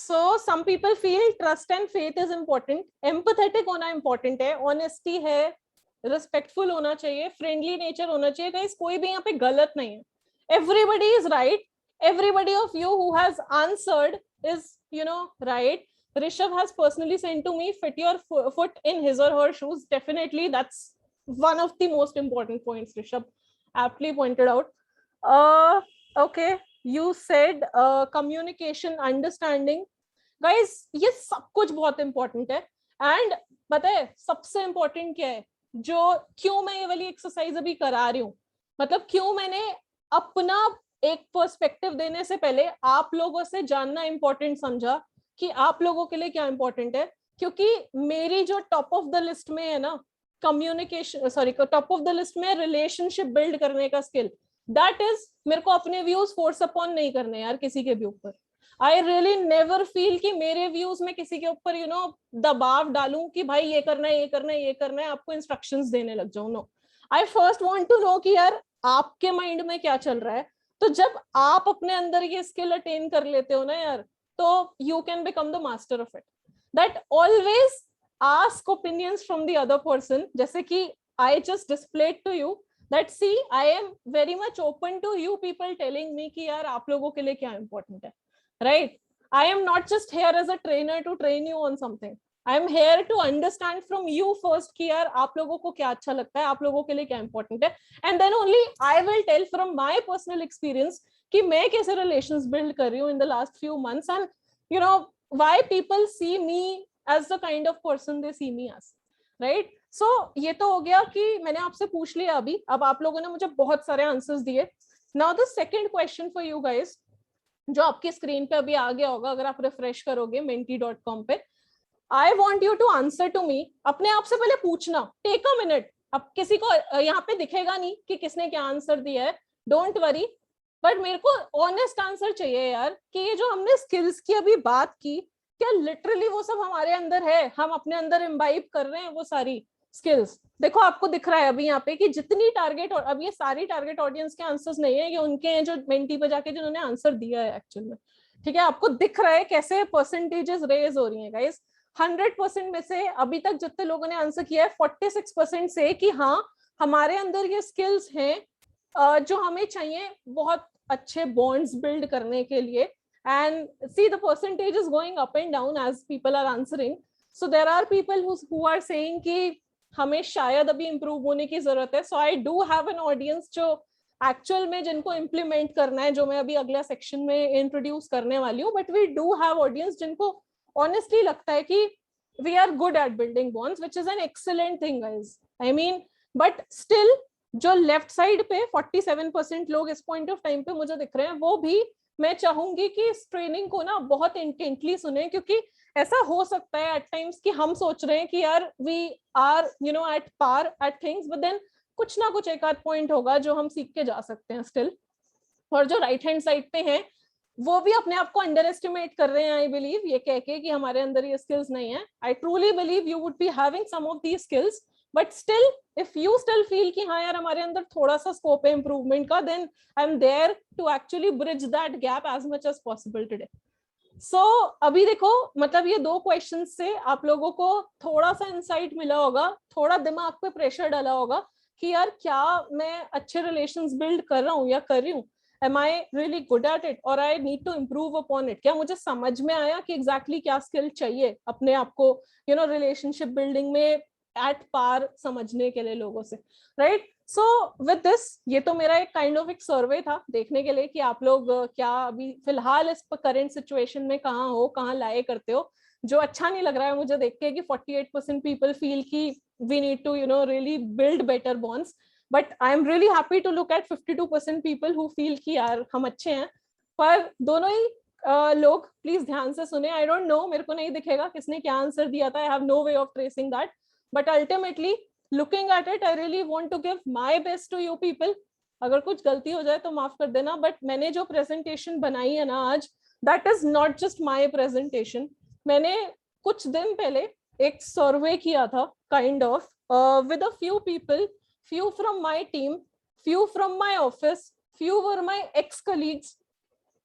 So some people feel trust and faith is important, empathetic होना important है, honesty है, respectful होना चाहिए, friendly nature होना चाहिए. Guys, कोई भी यहाँ पे गलत नहीं है. Everybody is right. Everybody of you who has answered is, right. Rishabh has personally sent to me, fit your foot in his or her shoes. Definitely, that's one of the most important points Rishabh aptly pointed out. Okay, you said communication, understanding. Guys, ये सब कुछ बहुत important है. And पता है सबसे important क्या है, जो क्यों मैं ये वाली एक्सरसाइज अभी करा रही हूँ, मतलब क्यों मैंने अपना एक पर्सपेक्टिव देने से पहले आप लोगों से जानना इंपॉर्टेंट समझा कि आप लोगों के लिए क्या इंपॉर्टेंट है. क्योंकि मेरी जो टॉप ऑफ द लिस्ट में है ना communication, sorry top of the list में रिलेशनशिप बिल्ड करने का स्किल, दैट इज मेरे को अपने व्यूज फोर्स अपॉन नहीं करने यार किसी के भी ऊपर. आई रियली नेवर फील कि मेरे व्यूज में किसी के ऊपर दबाव डालूं कि भाई ये करना है, ये करना है, ये करना है, आपको इंस्ट्रक्शंस देने लग जाऊं. No, I first want to know कि यार आपके माइंड में क्या चल रहा है. तो जब आप अपने अंदर ये स्किल अटेन कर लेते हो ना यार, तो you can become the master of it. That always ask opinions from the other person, जैसे कि I just displayed to you that see I am very much open to you people telling me कि यार आप लोगों के लिए क्या important है. Right? I am not just here as a trainer to train you on something. I am here to understand from you first कि यार आप लोगों को क्या अच्छा लगता है, आप लोगों के लिए क्या important है, and then only I will tell from my personal experience कि मैं कैसे relations build कर रही हूँ in the last few months, and why people see me as the kind of person they see me as. Right? So ये तो हो गया कि मैंने आपसे पूछ लिया अभी, अब आप लोगों ने मुझे बहुत सारे आंसर्स दिए. Now the second question for you guys, जो आपकी स्क्रीन पे अभी आ गया होगा अगर आप रिफ्रेश करोगे menti.com पे. I want you to answer to me. अपने आप से पहले पूछना, टेक अ मिनट. अब किसी को यहाँ पे दिखेगा नहीं कि किसने क्या आंसर दिया है, डोंट वरी, बट मेरे को ऑनेस्ट आंसर चाहिए यार कि ये जो हमने स्किल्स की अभी बात की, क्या लिटरली वो सब हमारे अंदर है, हम अपने अंदर इम्बाइब कर रहे हैं वो सारी स्किल्स. देखो आपको दिख रहा है अभी यहाँ पे कि जितनी टारगेट, और अब ये सारी टारगेट ऑडियंस के आंसर्स नहीं है, ये उनके हैं जो मेंटी पे जाके जिन्होंने आंसर दिया है एक्चुअल में. ठीक है, आपको दिख रहा है कैसे परसेंटेजेस रेज हो रही हैं गाइस. 100% में से अभी तक जितने लोगों ने आंसर किया है 46% से कि हाँ हमारे अंदर ये स्किल्स हैं जो हमें चाहिए बहुत अच्छे बॉन्ड्स बिल्ड करने के लिए. and see the percentage is going up and down as people are answering. So there are people who are saying कि हमें शायद अभी improve होने की जरूरत है. So I do have an audience जो actual में जिनको implement करना है, जो मैं अभी अगला section में introduce करने वाली हूँ. But we do have audience जिनको honestly लगता है कि we are good at building bonds, which is an excellent thing guys. I mean, but still जो लेफ्ट साइड पे 47% लोग इस पॉइंट ऑफ टाइम पे मुझे दिख रहे हैं, वो भी मैं चाहूंगी कि इस ट्रेनिंग को ना बहुत इंटेंटली सुने, क्योंकि ऐसा हो सकता है एट टाइम्स कि हम सोच रहे हैं कि यार we are at par at things, but then कुछ ना कुछ एक आध पॉइंट होगा जो हम सीख के जा सकते हैं स्टिल. और जो राइट हैंड साइड पे हैं वो भी अपने आप को अंडर एस्टिमेट कर रहे हैं आई बिलीव, ये कह के कि हमारे अंदर ये स्किल्स नहीं है. I truly believe you would be having some of these skills, but still if you still feel कि हाँ यार हमारे अंदर थोड़ा सा स्कोप है इंप्रूवमेंट का, then I am there to actually bridge that gap as much as possible today. So अभी देखो, मतलब ये 2 क्वेश्चन से आप लोगों को थोड़ा सा इंसाइट मिला होगा, थोड़ा दिमाग पे प्रेशर डाला होगा कि यार क्या मैं अच्छे रिलेशंस बिल्ड कर रहा हूँ या कर रही हूँ, am I really good at it or I need to improve upon it. क्या मुझे समझ में आया कि exactly क्या स्किल चाहिए अपने आप को रिलेशनशिप बिल्डिंग में एट पार समझने के लिए लोगों से, राइट. सो विद दिस, ये तो मेरा एक काइंड ऑफ एक सर्वे था देखने के लिए कि आप लोग क्या अभी फिलहाल इस करंट सिचुएशन में कहाँ हो, कहाँ लाए करते हो. जो अच्छा नहीं लग रहा है मुझे देख के कि 48% पीपल फील कि we need to really build better bonds, but I am really happy to look at 52% people who feel कि यार हम अच्छे हैं. पर दोनों ही लोग प्लीज ध्यान से सुने. आई डोंट नो, मेरे को नहीं दिखेगा किसने क्या आंसर दिया था, I have no way of tracing that, but ultimately looking at it I really want to give my best to you people. अगर कुछ गलती हो जाए तो माफ कर देना, बट मैंने जो प्रेजेंटेशन बनाई है ना आज, that is not just my presentation. मैंने कुछ दिन पहले एक सर्वे किया था kind of with a few people, few from my team, few from my office, few were my ex-colleagues.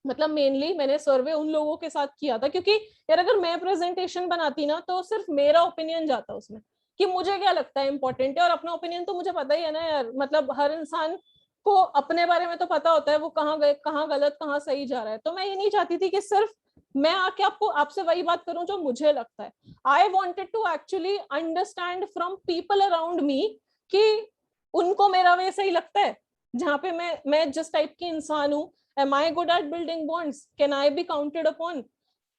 मतलब मेनली मैंने सर्वे उन लोगों के साथ किया था, क्योंकि यार अगर मैं प्रेजेंटेशन बनाती ना तो सिर्फ मेरा ओपिनियन जाता उसमें कि मुझे क्या लगता है इंपॉर्टेंट है, और अपना ओपिनियन तो मुझे पता ही है ना यार, मतलब हर इंसान को अपने बारे में तो पता होता है वो कहाँ गए, कहाँ गलत, कहाँ सही जा रहा है। तो मैं ये नहीं चाहती थी कि सिर्फ मैं आके आपसे वही बात करूं जो मुझे लगता है। I wanted to actually understand from people around me कि उनको मेरा वे सही लगता है, जहाँ पे मैं जिस टाइप की इंसान हूँ। Am I good at building bonds? Can I be counted upon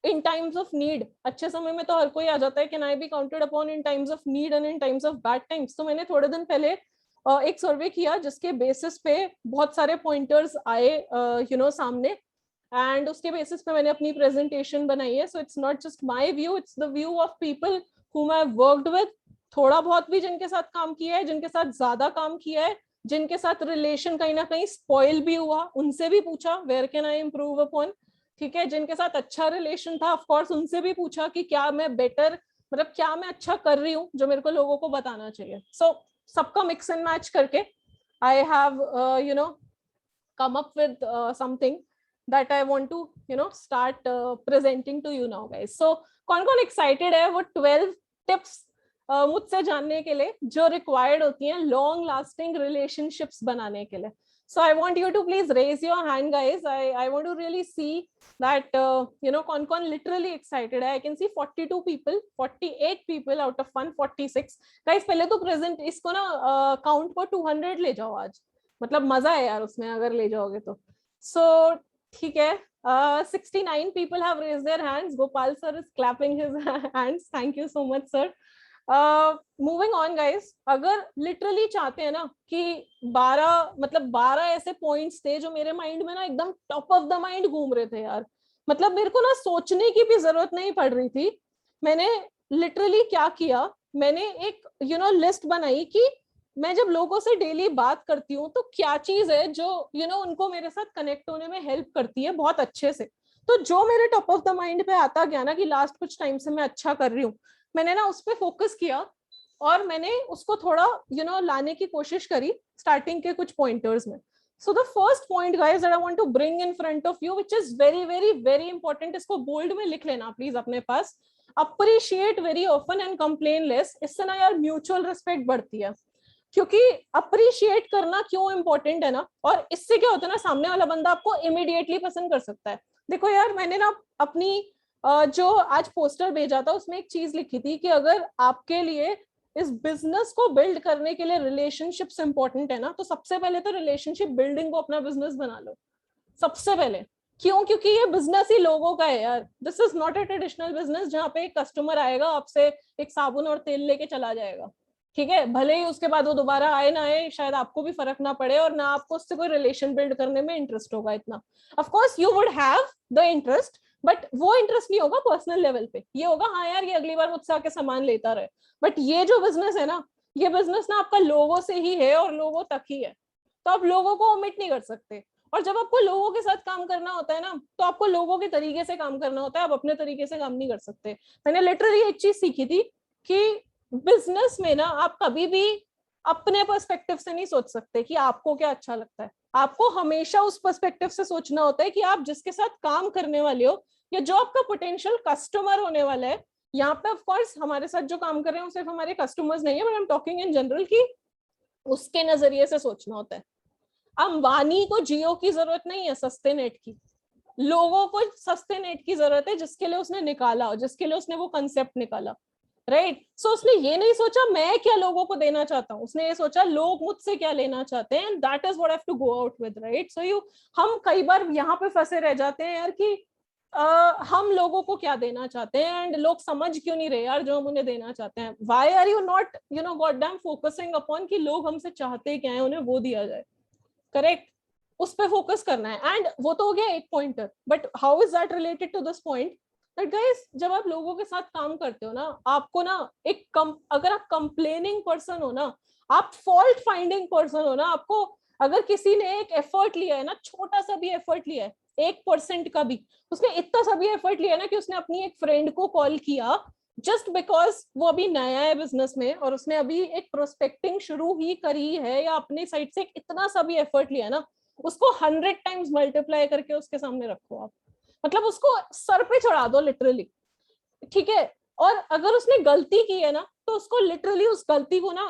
in times of need? अच्छे समय में तो हर कोई आ जाता है। Can I be counted upon in times of need and in times of bad times? तो मैंने थोड़े दिन पहले एक सर्वे किया जिसके बेसिस पे बहुत सारे पॉइंटर्स आए सामने, एंड उसके बेसिस पे मैंने अपनी प्रेजेंटेशन बनाई है। So it's not just my view, it's the view of people whom I have worked with, थोड़ा बहुत भी जिनके साथ काम किया है, जिनके साथ ज्यादा काम किया है, जिनके साथ रिलेशन कहीं ना कहीं स्पॉइल भी हुआ, उनसे भी पूछा where can I improve upon. ठीक है, जिनके साथ अच्छा रिलेशन था ऑफ कोर्स उनसे भी पूछा कि क्या मैं बेटर, मतलब क्या मैं अच्छा कर रही हूँ जो मेरे को लोगों को बताना चाहिए। सो सबका मिक्स एंड मैच करके I have come up with something that I want to start presenting to you now guys. So कौन कौन excited है वो 12 tips मुझसे जानने के लिए जो required होती हैं long lasting relationships बनाने के लिए? So I want you to please raise your hand guys. I want to really see that कौन कौन literally excited है. I can see 42 people, 48 people out of 146 guys. पहले तो present इसको ना count पर 200 ले जाओ आज, मतलब मजा है यार उसमें अगर ले जाओगे तो। सो ठीक है, 69 people have raised their hands. Gopal sir is clapping his hands. Thank you so much sir. Moving on guys, अगर लिटरली चाहते हैं ना कि 12 ऐसे पॉइंट्स थे जो मेरे माइंड में ना एकदम टॉप ऑफ द माइंड घूम रहे थे यार, मतलब मेरे को ना सोचने की भी जरूरत नहीं पड़ रही थी। मैंने लिटरली क्या किया, मैंने एक लिस्ट बनाई कि मैं जब लोगों से डेली बात करती हूँ तो क्या चीज है जो उनको मेरे साथ कनेक्ट होने में हेल्प करती है बहुत अच्छे से। तो जो मेरे टॉप ऑफ द माइंड पे आता गया ना कि लास्ट कुछ टाइम से मैं अच्छा कर रही हूँ, मैंने ना उस पर फोकस किया और मैंने उसको थोड़ा लाने की कोशिश करी स्टार्टिंग के कुछ पॉइंटर्स में। So the first point guys that I want to bring in front of you which is very very very important, इसको बोल्ड में लिख लेना प्लीज अपने पास। Appreciate very often and complain less. इससे ना यार म्यूचुअल रिस्पेक्ट बढ़ती है, क्योंकि अप्रिशिएट करना क्यों इंपॉर्टेंट है ना, और इससे क्या होता है ना सामने वाला बंदा आपको इमीडिएटली पसंद कर सकता है। देखो यार मैंने ना अपनी जो आज पोस्टर भेजा था उसमें एक चीज लिखी थी कि अगर आपके लिए इस बिजनेस को बिल्ड करने के लिए रिलेशनशिप्स इंपॉर्टेंट है ना, तो सबसे पहले तो रिलेशनशिप बिल्डिंग को अपना बिजनेस बना लो सबसे पहले। क्यों? क्योंकि ये बिजनेस ही लोगों का है यार। This is not a traditional business जहाँ पे एक कस्टमर आएगा आपसे एक साबुन और तेल लेके चला जाएगा, ठीक है, भले ही उसके बाद वो दोबारा आए ना आए, शायद आपको भी फर्क ना पड़े और ना आपको उससे कोई रिलेशन बिल्ड करने में इंटरेस्ट होगा इतना। Of course you would have the interest, but वो इंटरेस्ट नहीं होगा पर्सनल लेवल पे, ये होगा हाँ यार ये अगली बार मुझसे आके सामान लेता रहे। बट ये जो बिजनेस है ना, ये बिजनेस ना आपका लोगों से ही है और लोगों तक ही है, तो आप लोगों को ओमिट नहीं कर सकते। और जब आपको लोगों के साथ काम करना होता है ना, तो आपको लोगों के तरीके से काम करना होता है, आप अपने तरीके से काम नहीं कर सकते। मैंने लिटरली एक चीज सीखी थी कि बिजनेस में ना आप कभी भी अपने पर्सपेक्टिव से नहीं सोच सकते कि आपको क्या अच्छा लगता है। आपको हमेशा उस पर्सपेक्टिव से सोचना होता है कि आप जिसके साथ काम करने वाले हो या जो आपका पोटेंशियल कस्टमर होने वाला है, यहाँ पे ऑफ कोर्स हमारे साथ जो काम कर रहे हैं सिर्फ हमारे कस्टमर्स नहीं है, but I am talking in general कि उसके नजरिए से सोचना होता है। अंबानी को जियो की जरूरत नहीं है सस्ते नेट की, लोगों को सस्ते नेट की जरूरत है जिसके लिए उसने निकाला, जिसके लिए उसने वो कंसेप्ट निकाला, राइट। सो उसने ये नहीं सोचा मैं क्या लोगों को देना चाहता हूँ, उसने ये सोचा लोग मुझसे क्या लेना चाहते हैं, that is what I have to go out with, right. So हम कई बार यहाँ पे फंसे रह जाते हैं यार कि हम लोगों को क्या देना चाहते हैं एंड लोग समझ क्यों नहीं रहे यार जो हम उन्हें देना चाहते हैं। Why are you not god damn focusing upon कि लोग हमसे चाहते क्या है, उन्हें वो दिया जाए, करेक्ट, उस पर फोकस करना है। एंड वो तो हो गया एक pointer, but how is that related to this point that guys जब आप लोगों के साथ काम करते हो ना, आपको ना अगर आप कंप्लेनिंग पर्सन हो ना, आप फॉल्ट फाइंडिंग पर्सन हो ना, आपको अगर किसी ने एक एफर्ट लिया है ना, छोटा सा भी एफर्ट लिया है 1% का भी, उसने इतना सा भी एफर्ट लिया ना कि उसने अपनी एक फ्रेंड को कॉल किया जस्ट बिकॉज वो अभी नया है बिजनेस में और उसने अभी एक प्रोस्पेक्टिंग शुरू ही करी है या अपने साइड से इतना सा भी एफर्ट लिया ना, उसको 100 टाइम्स मल्टीप्लाई करके उसके सामने रखो आप, मतलब उसको सर पे चढ़ा दो लिटरली, ठीक है। और अगर उसने गलती की है ना तो उसको लिटरली उस गलती को ना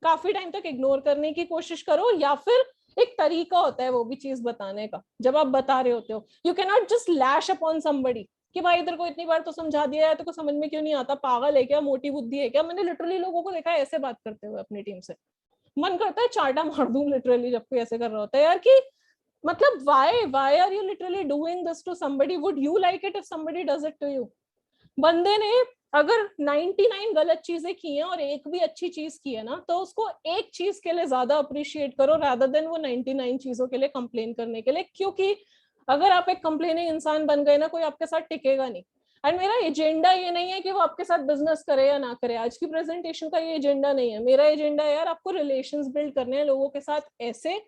काफी टाइम तक इग्नोर करने की कोशिश करो, या फिर एक तरीका होता है वो भी चीज बताने का जब आप बता रहे होते हो। You can not just lash upon somebody कि भाई इधर को इतनी बार तो समझा दिया है, तो को समझ में क्यों नहीं आता, पागल है क्या, मोटी बुद्धि है क्या। मैंने लिटरली लोगों को देखा है ऐसे बात करते हुए अपनी टीम से, मन करता है चाटा मार दूं लिटरली जब कोई ऐसे कर रहा होता है यार, कि मतलब why are you literally doing this to somebody? Would you like it if somebody does it to you? बंदे ने अगर 99 गलत चीजें की हैं और एक भी अच्छी चीज की है ना, तो उसको एक चीज के लिए ज्यादा अप्रिशिएट करो rather than वो 99 चीजों के लिए कंप्लेन करने के लिए, क्योंकि अगर आप एक कंप्लेनिंग इंसान बन गए ना, कोई आपके साथ टिकेगा नहीं। एंड मेरा एजेंडा ये नहीं है कि वो आपके साथ बिजनेस करे या ना करे, आज की प्रेजेंटेशन का ये एजेंडा नहीं है। मेरा एजेंडा है यार आपको रिलेशंस बिल्ड करने हैं लोगों के साथ ऐसे,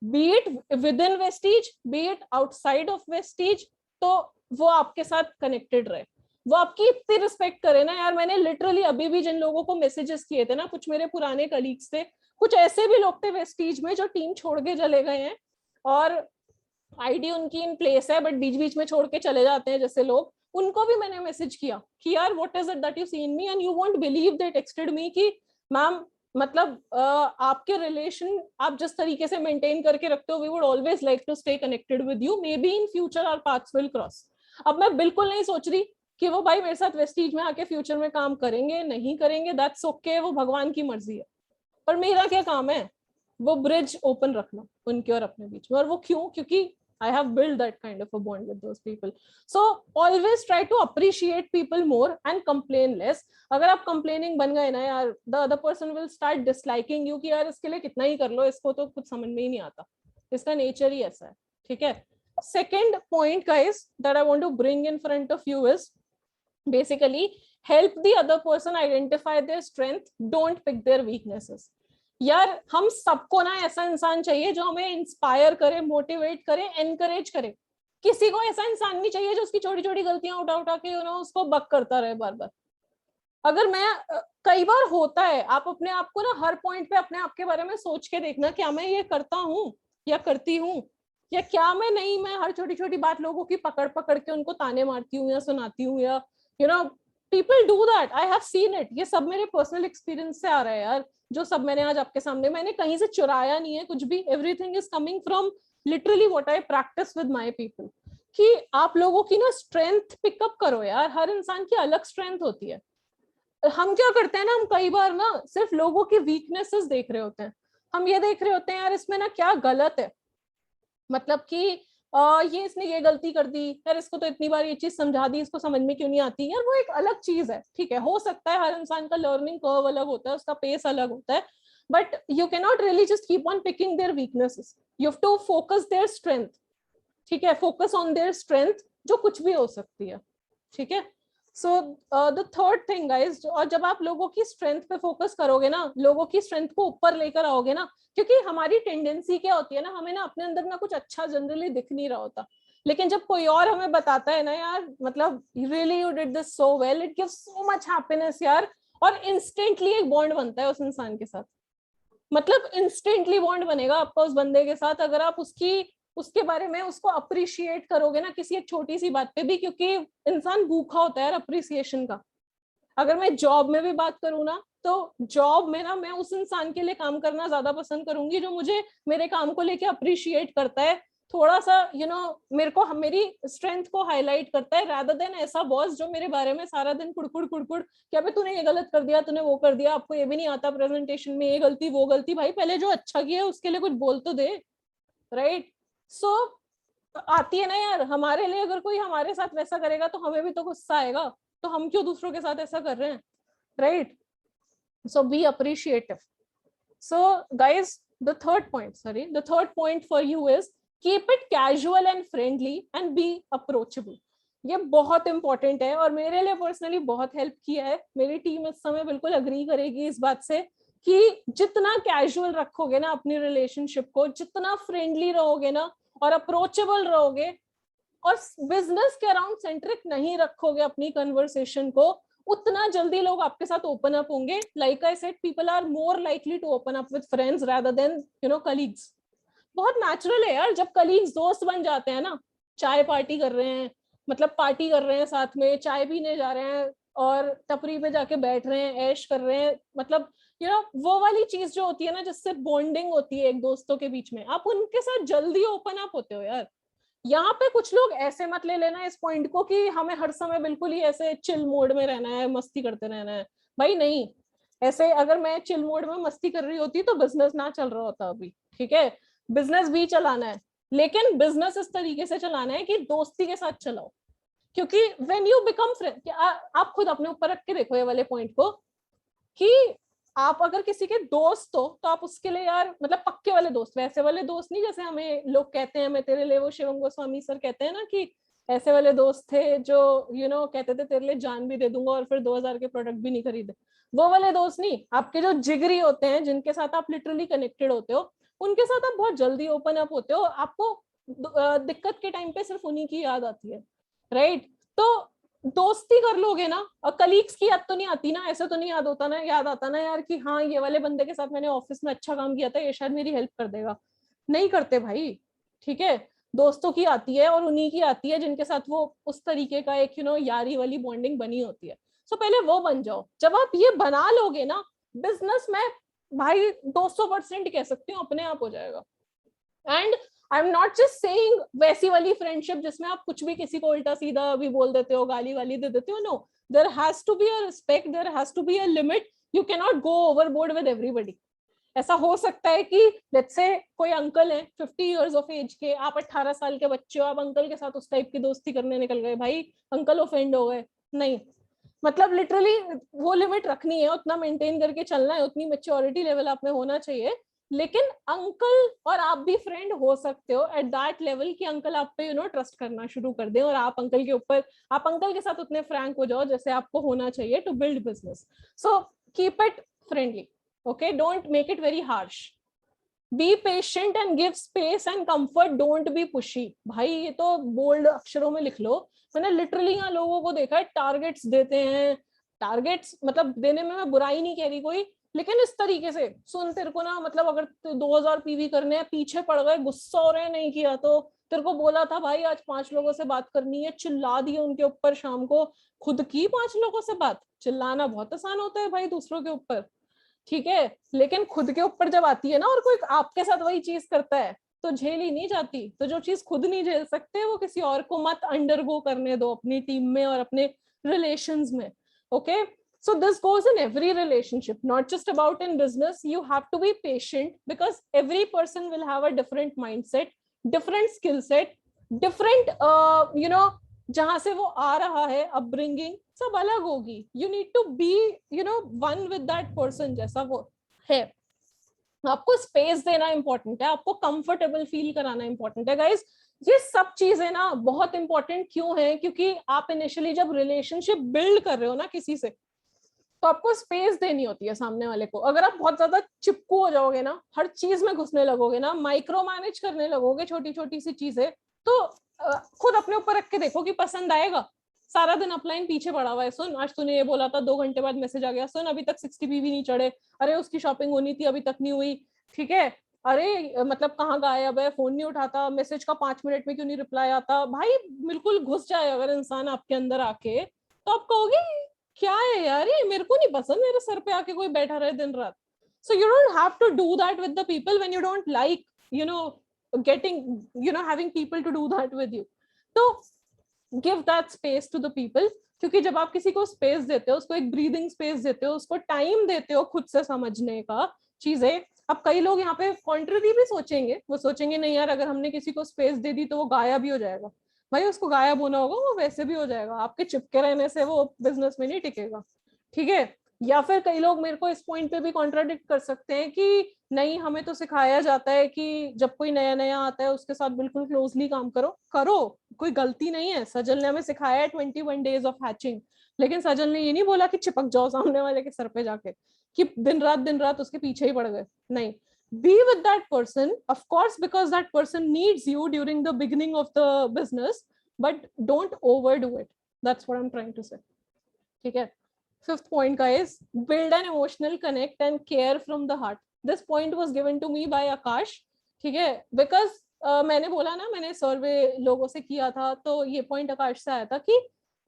B it with in Vestige B it outside of Vestige, तो वो आपके साथ कनेक्टेड रहे, वो आपकी इतनी रिस्पेक्ट करे ना यार। मैंने लिटरली अभी भी जिन लोगों को मैसेजेस किए थे ना, कुछ मेरे पुराने कलीग्स थे, कुछ ऐसे भी लोग थे वेस्टीज में जो टीम छोड़ के चले गए हैं और आईडी उनकी इन प्लेस है बट बीच बीच में छोड़ के चले जाते हैं जैसे लोग, उनको भी मैंने मैसेज किया कि यार what is it that you see in me, and you won't believe they texted me कि मैम मतलब आपके रिलेशन आप जिस तरीके से मेंटेन करके रखते हो, we would always like to stay connected with you, may be in future our paths will cross. अब मैं बिल्कुल नहीं सोच रही कि वो भाई मेरे साथ वेस्टीज में आके फ्यूचर में काम करेंगे नहीं करेंगे, दैट्स ओके, वो भगवान की मर्जी है। पर मेरा क्या काम है, वो ब्रिज ओपन रखना उनके और अपने बीच में। और वो क्यों, क्योंकि I have built that kind of a bond with those people. So always try to appreciate people more and complain less. अगर आप complaining बन गए ना यार, the other person will start disliking you कि यार इसके लिए कितना ही कर लो, इसको तो कुछ समझ में ही नहीं आता, इसका नेचर ही ऐसा है, ठीक है। Second point guys that I want to bring in front of you is basically help the other person identify their strength, don't pick their weaknesses. यार हम सबको ना ऐसा इंसान चाहिए जो हमें इंस्पायर करे, मोटिवेट करे, एनकरेज करे। किसी को ऐसा इंसान नहीं चाहिए जो उसकी छोटी छोटी गलतियां उठा उठा के उसको बक करता रहे बार बार। अगर मैं कई बार होता है, आप अपने आप को ना हर पॉइंट पे अपने आप के बारे में सोच के देखना, क्या मैं ये करता हूँ या करती हूँ, या क्या मैं नहीं, मैं हर छोटी छोटी बात लोगों की पकड़ पकड़ के उनको ताने मारती हूँ या सुनाती हूँ, या people do that, I have seen it. ये सब मेरे पर्सनल एक्सपीरियंस से आ रहा है यार, जो सब मैंने आज आपके सामने, मैंने कहीं से चुराया नहीं है कुछ भी, everything is coming from literally what I practice with my people. कि आप लोगों की ना स्ट्रेंथ पिकअप करो यार, हर इंसान की अलग स्ट्रेंथ होती है। हम क्या करते हैं ना, हम कई बार ना सिर्फ लोगों की वीकनेसेस देख रहे होते हैं, हम ये देख रहे होते हैं यार इसमें ना क्या गलत है, मतलब कि ये इसने ये गलती कर दी यार, इसको तो इतनी बार ये चीज समझा दी, इसको समझ में क्यों नहीं आती यार। वो एक अलग चीज है, ठीक है, हो सकता है हर इंसान का लर्निंग कर्व अलग होता है, उसका पेस अलग होता है, but you can not really just keep on picking their weaknesses, you have to focus their strength, ठीक है, फोकस ऑन देयर स्ट्रेंथ जो कुछ भी हो सकती है, ठीक है। So the third thing guys, और जब आप लोगों की स्ट्रेंथ पे फोकस करोगे ना, लोगों की स्ट्रेंथ को ऊपर लेकर आओगे ना, क्योंकि हमारी टेंडेंसी क्या होती है ना, हमें ना अपने अंदर ना कुछ अच्छा जनरली दिख नहीं रहा होता, लेकिन जब कोई और हमें बताता है ना यार, मतलब really you did this so well, it gives so much happiness यार, और इंस्टेंटली एक बॉन्ड बनता है उस इंसान के साथ, मतलब इंस्टेंटली बॉन्ड बनेगा आपका उस बंदे के साथ अगर आप उसके बारे में उसको अप्रिशिएट करोगे ना किसी एक छोटी सी बात पे भी, क्योंकि इंसान भूखा होता है अप्रिसिएशन का। अगर मैं जॉब में भी बात करूँ ना, तो जॉब में ना मैं उस इंसान के लिए काम करना ज्यादा पसंद करूंगी जो मुझे मेरे काम को लेके अप्रिशिएट करता है, थोड़ा सा मेरे को मेरी स्ट्रेंथ को हाईलाइट करता है, रादर देन ऐसा बॉस जो मेरे बारे में सारा दिन कुड़कुड़ कुड़कुड़ क्या भाई तूने ये गलत कर दिया, तूने वो कर दिया, आपको ये भी नहीं आता प्रेजेंटेशन में, ये गलती वो गलती। भाई पहले जो अच्छा किया है उसके लिए कुछ बोल तो दे, राइट। सो आती है ना यार, हमारे लिए अगर कोई हमारे साथ वैसा करेगा तो हमें भी तो गुस्सा आएगा, तो हम क्यों दूसरों के साथ ऐसा कर रहे हैं, right. So be appreciative. So guys the third point for you is keep it casual and friendly and be approachable. ये बहुत इंपॉर्टेंट है और मेरे लिए पर्सनली बहुत हेल्प किया है, मेरी टीम इस समय बिल्कुल अग्री करेगी इस बात से कि जितना कैजुअल रखोगे ना अपनी रिलेशनशिप को, जितना फ्रेंडली रहोगे ना और अप्रोचेबल रहोगे और बिजनेस के अराउंड सेंट्रिक नहीं रखोगे अपनी कन्वर्सेशन को, उतना जल्दी लोग आपके साथ ओपन अप होंगे। Like I said, people are more likely to open up with friends rather than colleagues, बहुत नेचुरल है यार, जब कलीग्स दोस्त बन जाते हैं ना, चाय पार्टी कर रहे हैं, मतलब पार्टी कर रहे हैं साथ में, चाय पीने जा रहे हैं और टपरी पे जाके बैठ रहे हैं, ऐश कर रहे हैं, मतलब वो वाली चीज जो होती है ना जिससे बॉन्डिंग होती है एक दोस्तों के बीच में, आप उनके साथ जल्दी ओपन अप होते हो यार। यहाँ पे कुछ लोग ऐसे मत ले लेना इस पॉइंट को कि हमें हर समय बिल्कुल ही ऐसे चिल मोड में रहना है, मस्ती करते रहना है। भाई नहीं, ऐसे अगर मैं चिल मोड में मस्ती कर रही होती तो बिजनेस ना चल रहा होता अभी, ठीक है। बिजनेस भी चलाना है, लेकिन बिजनेस इस तरीके से चलाना है कि दोस्ती के साथ चलाओ। क्योंकि व्हेन यू बिकम फ्रेंड, आप खुद अपने ऊपर रख के देखो ये वाले पॉइंट को, कि आप अगर किसी के दोस्त हो तो आप उसके लिए यार, मतलब पक्के वाले दोस्त, वैसे वाले दोस्त नहीं जैसे हमें लोग कहते हैं, मैं तेरे लिए, वो शिवम गोस्वामी सर कहते हैं ना कि ऐसे वाले दोस्त थे जो कहते थे तेरे लिए जान भी दे दूंगा और फिर 2000 के प्रोडक्ट भी नहीं खरीदे। वो वाले दोस्त नहीं, आपके जो जिगरी होते हैं, जिनके साथ आप लिटरली कनेक्टेड होते हो, उनके साथ आप बहुत जल्दी ओपन अप होते हो। आपको दिक्कत के टाइम पे सिर्फ उन्हीं की याद आती है, राइट। तो दोस्ती कर लोगे ना, और कलीग्स की याद तो नहीं आती ना, ऐसा तो नहीं याद होता ना, याद आता ना यार कि हाँ ये वाले बंदे के साथ मैंने ऑफिस में अच्छा काम किया था, ये शायद मेरी हेल्प कर देगा। नहीं करते भाई, ठीक है। दोस्तों की आती है और उन्हीं की आती है जिनके साथ वो उस तरीके का एक यारी वाली बॉन्डिंग बनी होती है। सो पहले वो बन जाओ। जब आप ये बना लोगे ना, बिजनेस में भाई 200% कह सकती हूँ अपने आप हो जाएगा। And I am not just saying वैसी वाली फ्रेंडशिप जिसमें आप कुछ भी किसी को उल्टा सीधा भी बोल देते हो, गाली वाली दे देते हो। No, there has to be a respect, there has to be a limit. You can not go overboard with everybody. ऐसा हो सकता है कि लेट्स से कोई अंकल है 50 इयर्स ऑफ एज के, आप 18 साल के बच्चे हो, आप अंकल के साथ उस टाइप की दोस्ती करने निकल गए, भाई अंकल ऑफेंड हो गए। नहीं, मतलब लिटरली वो लिमिट रखनी है, उतना मेंटेन करके चलना है, उतनी मेच्योरिटी लेवल आप में होना चाहिए। लेकिन अंकल और आप भी फ्रेंड हो सकते हो एट दैट लेवल कि अंकल आप पे ट्रस्ट करना शुरू कर दें और आप अंकल के ऊपर, आप अंकल के साथ उतने फ्रैंक हो जाओ जैसे आपको होना चाहिए to build business. So keep it friendly, okay, don't make it very harsh. Be patient and give space and comfort, don't be pushy. भाई ये तो बोल्ड अक्षरों में लिख लो। मैंने लिटरली यहाँ लोगों को देखा है टारगेट्स देते हैं, टारगेट्स मतलब देने में मैं बुराई नहीं कह रही कोई, लेकिन इस तरीके से सुन, तेरे को ना मतलब अगर 2000 पीवी करने हैं, पीछे पड़ गए, गुस्सा हो रहे हैं, नहीं किया तो तेरे को बोला था भाई आज 5 लोगों से बात करनी है, चिल्ला दिए उनके ऊपर शाम को, खुद की 5 लोगों से बात। चिल्लाना बहुत आसान होता है भाई दूसरों के ऊपर, ठीक है, लेकिन खुद के ऊपर जब आती है ना और कोई आपके साथ वही चीज करता है तो झेली नहीं जाती। तो जो चीज खुद नहीं झेल सकते वो किसी और को मत अंडरगो करने दो अपनी टीम में और अपने रिलेशंस में, okay. So this goes in every relationship, not just about in business. You have to be patient because every person will have a different mindset, different skill set, different जहां से वो आ रहा है upbringing सब अलग होगी। You need to be one with that person जैसा वो है। आपको स्पेस देना इंपॉर्टेंट है, आपको कंफर्टेबल फील कराना इंपॉर्टेंट है गाइस। ये सब चीजें ना बहुत इंपॉर्टेंट क्यों है, क्योंकि आप इनिशियली जब रिलेशनशिप बिल्ड कर रहे हो ना किसी से, तो आपको स्पेस देनी होती है सामने वाले को। अगर आप बहुत ज्यादा चिपकू हो जाओगे ना, हर चीज में घुसने लगोगे ना, माइक्रो मैनेज करने लगोगे छोटी छोटी सी चीजें, तो खुद अपने ऊपर रख के देखो कि पसंद आएगा। सारा दिन अपलाइन पीछे पड़ा हुआ है, सुन आज तूने ये बोला था, 2 घंटे बाद मैसेज आ गया, सुन अभी तक 60 भी नहीं चढ़े, अरे उसकी शॉपिंग होनी थी अभी तक नहीं हुई, ठीक है, अरे मतलब कहाँ गायब है, फोन नहीं उठाता, मैसेज का 5 मिनट में क्यों नहीं रिप्लाई आता। भाई बिल्कुल घुस जाए अगर इंसान आपके अंदर आके, तो आप कहोगे क्या है यार, ये मेरे को नहीं पसंद मेरे सर पे आके कोई बैठा रहे दिन रात। So you don't have to do that with the people when you don't like getting having people to do that with you. तो give that space to the people, क्योंकि जब आप किसी को स्पेस देते हो, उसको एक ब्रीदिंग स्पेस देते हो, उसको टाइम देते हो खुद से समझने का चीजें। अब कई लोग यहाँ पे कॉन्ट्ररी भी सोचेंगे, वो सोचेंगे नहीं यार अगर हमने किसी को स्पेस दे दी तो वो गायब भी हो जाएगा। भाई उसको गायब होना होगा, वो वैसे भी हो जाएगा, आपके चिपके रहने से वो बिजनेस में नहीं टिकेगा, ठीक है। या फिर कई लोग मेरे को इस पॉइंट पे भी कॉन्ट्राडिक्ट कर सकते हैं कि नहीं हमें तो सिखाया जाता है कि जब कोई नया नया आता है उसके साथ बिल्कुल क्लोजली काम करो, करो, कोई गलती नहीं है। सजल ने हमें सिखाया है 21 डेज ऑफ हैचिंग, लेकिन सजल ने ये नहीं बोला कि चिपक जाओ सामने वाले के सर पे जाके, कि दिन रात उसके पीछे ही पड़ गए। नहीं, be with that person, of course, because that person needs you during the beginning of the business, but don't overdo it. That's what I'm trying to say. ठीक है। Fifth point guys, build an emotional connect and care from the heart. This point was given to me by Akash, ठीक है, because मैंने बोला ना, मैंने सर्वे लोगों से किया था, तो ये पॉइंट आकाश से आया था कि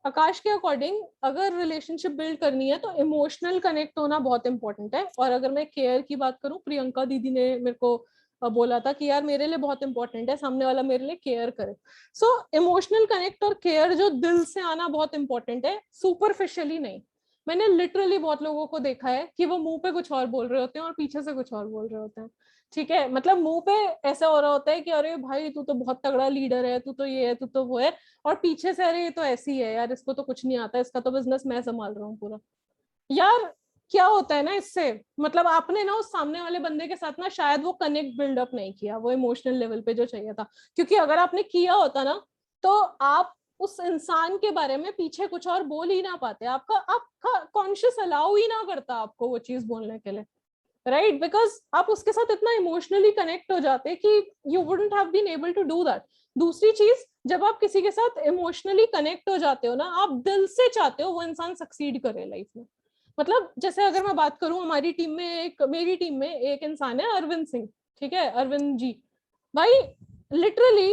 आकाश के अकॉर्डिंग अगर रिलेशनशिप बिल्ड करनी है तो इमोशनल कनेक्ट होना बहुत इंपॉर्टेंट है। और अगर मैं केयर की बात करूं, प्रियंका दीदी ने मेरे को बोला था कि यार मेरे लिए बहुत इंपॉर्टेंट है सामने वाला मेरे लिए केयर करे। सो इमोशनल कनेक्ट और केयर जो दिल से आना बहुत इंपॉर्टेंट है, सुपरफिशियली नहीं। मैंने लिटरली बहुत लोगों को देखा है कि वो मुंह पे कुछ और बोल रहे होते हैं और पीछे से कुछ और बोल रहे होते हैं। ठीक है, मतलब मुंह पे ऐसा हो रहा होता है कि अरे भाई तू तो बहुत तगड़ा लीडर है, तू तो ये है, तू तो वो है, और पीछे से अरे ये तो ऐसी है यार, इसको तो कुछ नहीं आता, इसका तो बिजनेस मैं संभाल रहा हूँ पूरा। यार क्या होता है ना इससे, मतलब आपने ना उस सामने वाले बंदे के साथ ना शायद वो कनेक्ट बिल्डअप नहीं किया, वो इमोशनल लेवल पे जो चाहिए था। क्योंकि अगर आपने किया होता ना, तो आप उस इंसान के बारे में पीछे कुछ और बोल ही ना पाते, आपका कॉन्शियस अलाउ ही ना करता आपको वो चीज बोलने के लिए, राइट? बिकॉज आप उसके साथ इतना इमोशनली कनेक्ट हो जाते कि you wouldn't have been able to do that. दूसरी चीज, जब आप किसी के साथ इमोशनली कनेक्ट हो जाते हो ना, आप दिल से चाहते हो वो इंसान सक्सीड करे लाइफ में। मतलब जैसे अगर मैं बात करूं, हमारी टीम में मेरी टीम में एक इंसान है, अरविंद सिंह। ठीक है, अरविंद जी भाई, literally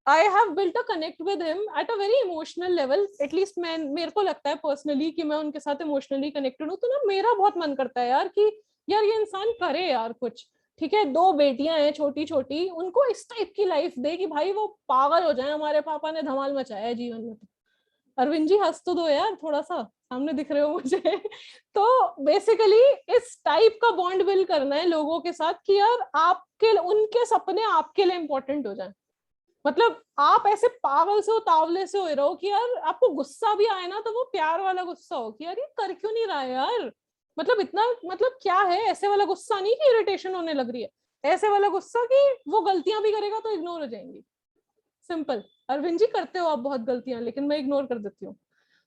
I have built a connect with him at a very emotional level. At least मैं, मेरे को लगता है पर्सनली कि मैं उनके साथ इमोशनली कनेक्टेड हूँ, तो ना मेरा बहुत मन करता है यार कि यार ये इंसान करे यार कुछ। ठीक है, 2 बेटियां हैं छोटी छोटी, उनको इस टाइप की लाइफ दे कि भाई वो पागल हो जाए, हमारे पापा ने धमाल मचाया है जीवन में। तो अरविंद जी हंस तो दो यार थोड़ा सा, सामने दिख रहे हो मुझे। तो बेसिकली इस टाइप का बॉन्ड बिल्ड करना है लोगों के साथ कि यार आपके उनके सपने आपके लिए इंपॉर्टेंट हो जाए। मतलब आप ऐसे पागल से उतावले से हो रहो कि यार आपको गुस्सा भी आए ना तो वो प्यार वाला गुस्सा हो कि यार ये कर क्यों नहीं रहा है यार, मतलब इतना, मतलब क्या है, ऐसे वाला गुस्सा नहीं कि इरिटेशन होने लग रही है, ऐसे वाला गुस्सा कि वो गलतियां भी करेगा तो इग्नोर हो जाएंगी। सिंपल। अरविंद जी करते हो आप बहुत गलतियां, लेकिन मैं इग्नोर कर देती हूँ।